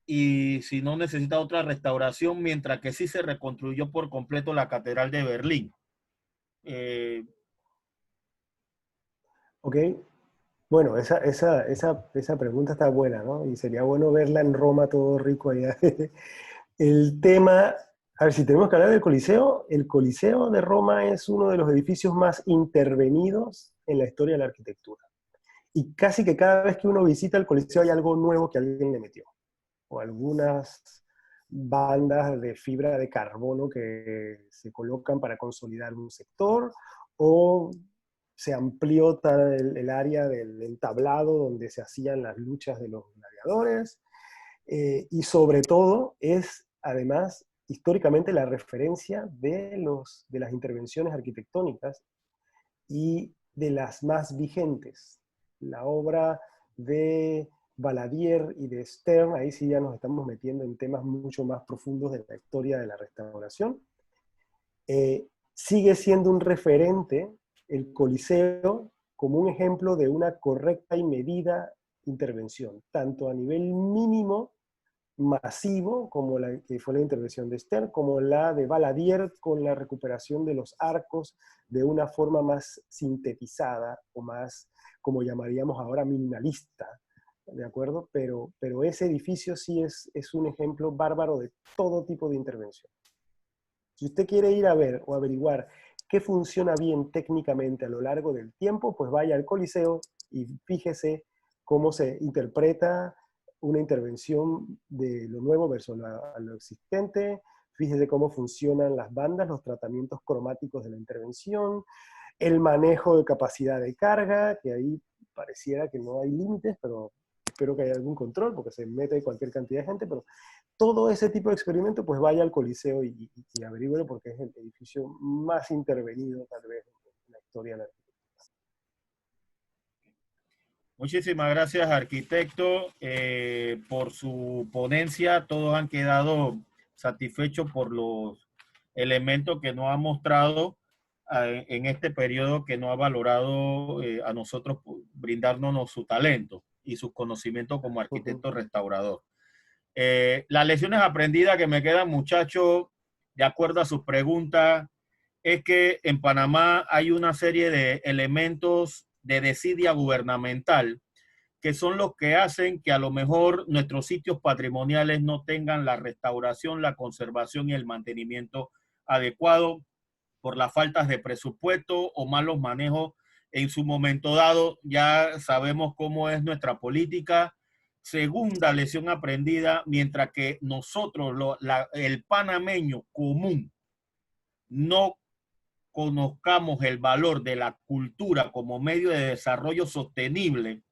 y si no necesita otra restauración, mientras que sí se reconstruyó por completo la Catedral de Berlín. Ok, bueno, esa pregunta está buena, ¿no? Y sería bueno verla en Roma todo rico allá. El tema, a ver, si tenemos que hablar del Coliseo, el Coliseo de Roma es uno de los edificios más intervenidos en la historia de la arquitectura. Y casi que cada vez que uno visita el Coliseo hay algo nuevo que alguien le metió. O algunas bandas de fibra de carbono que se colocan para consolidar un sector, o se amplió el área del entablado donde se hacían las luchas de los gladiadores, y sobre todo es, además, históricamente la referencia de las intervenciones arquitectónicas y de las más vigentes. La obra de Valadier y de Stern, ahí sí ya nos estamos metiendo en temas mucho más profundos de la historia de la restauración. Sigue siendo un referente el Coliseo como un ejemplo de una correcta y medida intervención, tanto a nivel mínimo, masivo, como la que fue la intervención de Stern, como la de Valadier con la recuperación de los arcos de una forma más sintetizada, o más, como llamaríamos ahora, minimalista, ¿de acuerdo? Pero ese edificio sí es un ejemplo bárbaro de todo tipo de intervención. Si usted quiere ir a ver o averiguar qué funciona bien técnicamente a lo largo del tiempo, pues vaya al Coliseo y fíjese cómo se interpreta una intervención de lo nuevo versus lo existente, fíjese cómo funcionan las bandas, los tratamientos cromáticos de la intervención, el manejo de capacidad de carga, que ahí pareciera que no hay límites, pero espero que haya algún control, porque se mete cualquier cantidad de gente, pero todo ese tipo de experimento, pues vaya al Coliseo y averígüelo, porque es el edificio más intervenido, tal vez, en la historia de la arquitectura. Muchísimas gracias, arquitecto, por su ponencia. Todos han quedado satisfechos por los elementos que nos ha mostrado en este periodo, que nos ha valorado a nosotros brindándonos su talento y sus conocimientos como arquitecto restaurador. Las lecciones aprendidas que me quedan, muchachos, de acuerdo a sus preguntas, es que en Panamá hay una serie de elementos de desidia gubernamental que son los que hacen que a lo mejor nuestros sitios patrimoniales no tengan la restauración, la conservación y el mantenimiento adecuado por las faltas de presupuesto o malos manejos en su momento dado. Ya sabemos cómo es nuestra política. Segunda lección aprendida, mientras que nosotros, el panameño común, no conozcamos el valor de la cultura como medio de desarrollo sostenible,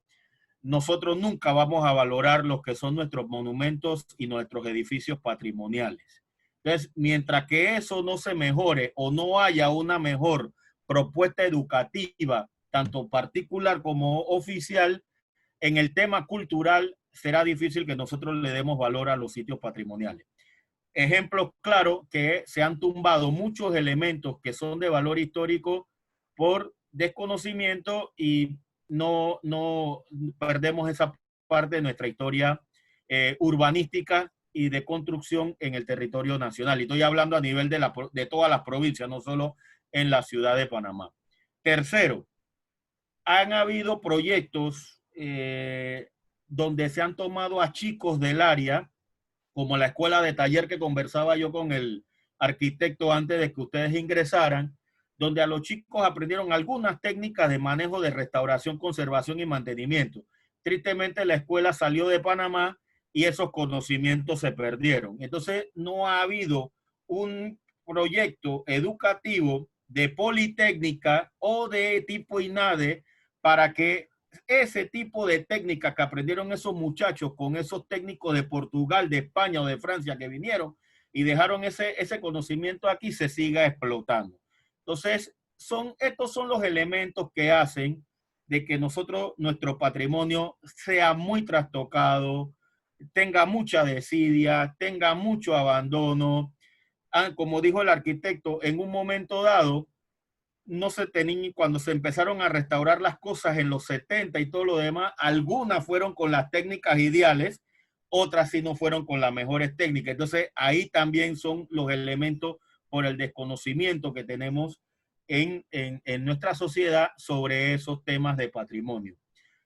nosotros nunca vamos a valorar lo que son nuestros monumentos y nuestros edificios patrimoniales. Entonces, mientras que eso no se mejore o no haya una mejor propuesta educativa, tanto particular como oficial, en el tema cultural será difícil que nosotros le demos valor a los sitios patrimoniales. Ejemplos claros que se han tumbado muchos elementos que son de valor histórico por desconocimiento y no perdemos esa parte de nuestra historia urbanística y de construcción en el territorio nacional. Y estoy hablando a nivel de todas las provincias, no solo en la ciudad de Panamá. Tercero, han habido proyectos donde se han tomado a chicos del área, como la escuela de taller que conversaba yo con el arquitecto antes de que ustedes ingresaran, donde a los chicos aprendieron algunas técnicas de manejo de restauración, conservación y mantenimiento. Tristemente la escuela salió de Panamá y esos conocimientos se perdieron. Entonces no ha habido un proyecto educativo de politécnica o de tipo INADE para que ese tipo de técnicas que aprendieron esos muchachos con esos técnicos de Portugal, de España o de Francia que vinieron y dejaron ese conocimiento aquí, se siga explotando. Entonces, estos son los elementos que hacen de que nuestro patrimonio sea muy trastocado, tenga mucha desidia, tenga mucho abandono. Como dijo el arquitecto, en un momento dado, no se tenían, cuando se empezaron a restaurar las cosas en los 70 y todo lo demás, algunas fueron con las técnicas ideales, otras sí no fueron con las mejores técnicas. Entonces, ahí también son los elementos por el desconocimiento que tenemos en nuestra sociedad sobre esos temas de patrimonio.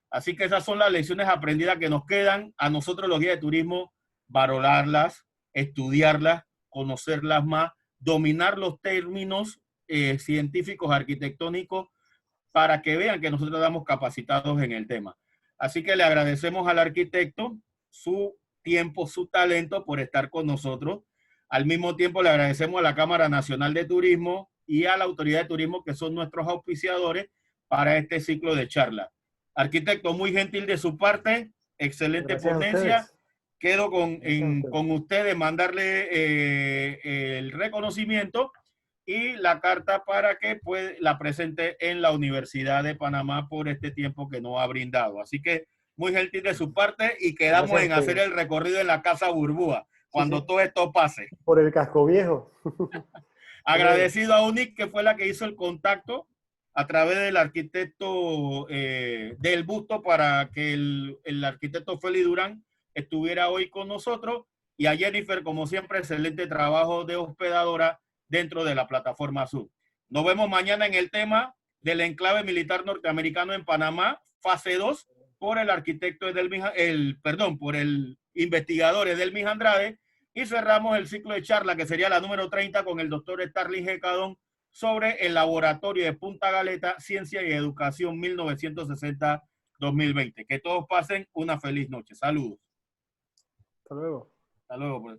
Así que esas son las lecciones aprendidas que nos quedan a nosotros los guías de turismo, valorarlas, estudiarlas, conocerlas más, dominar los términos científicos arquitectónicos para que vean que nosotros estamos capacitados en el tema. Así que le agradecemos al arquitecto su tiempo, su talento por estar con nosotros. Al mismo tiempo le agradecemos a la Cámara Nacional de Turismo y a la Autoridad de Turismo, que son nuestros auspiciadores para este ciclo de charla. Arquitecto, muy gentil de su parte, excelente ponencia. Quedo con ustedes, mandarle el reconocimiento y la carta para que la presente en la Universidad de Panamá por este tiempo que nos ha brindado. Así que muy gentil de su parte y quedamos en hacer el recorrido en la Casa Burbúa cuando todo esto pase. Por el Casco Viejo. Agradecido a UNIC, que fue la que hizo el contacto a través del arquitecto del Busto para que el arquitecto Félix Durán estuviera hoy con nosotros, y a Jennifer, como siempre, excelente trabajo de hospedadora dentro de la plataforma Sur. Nos vemos mañana en el tema del enclave militar norteamericano en Panamá, fase 2, por el arquitecto por el investigador Edelmis Andrade, y cerramos el ciclo de charla, que sería la número 30, con el doctor Starling G. Cadón sobre el laboratorio de Punta Galeta, Ciencia y Educación 1960-2020. Que todos pasen una feliz noche. Saludos. Hasta luego. Hasta luego. Pues.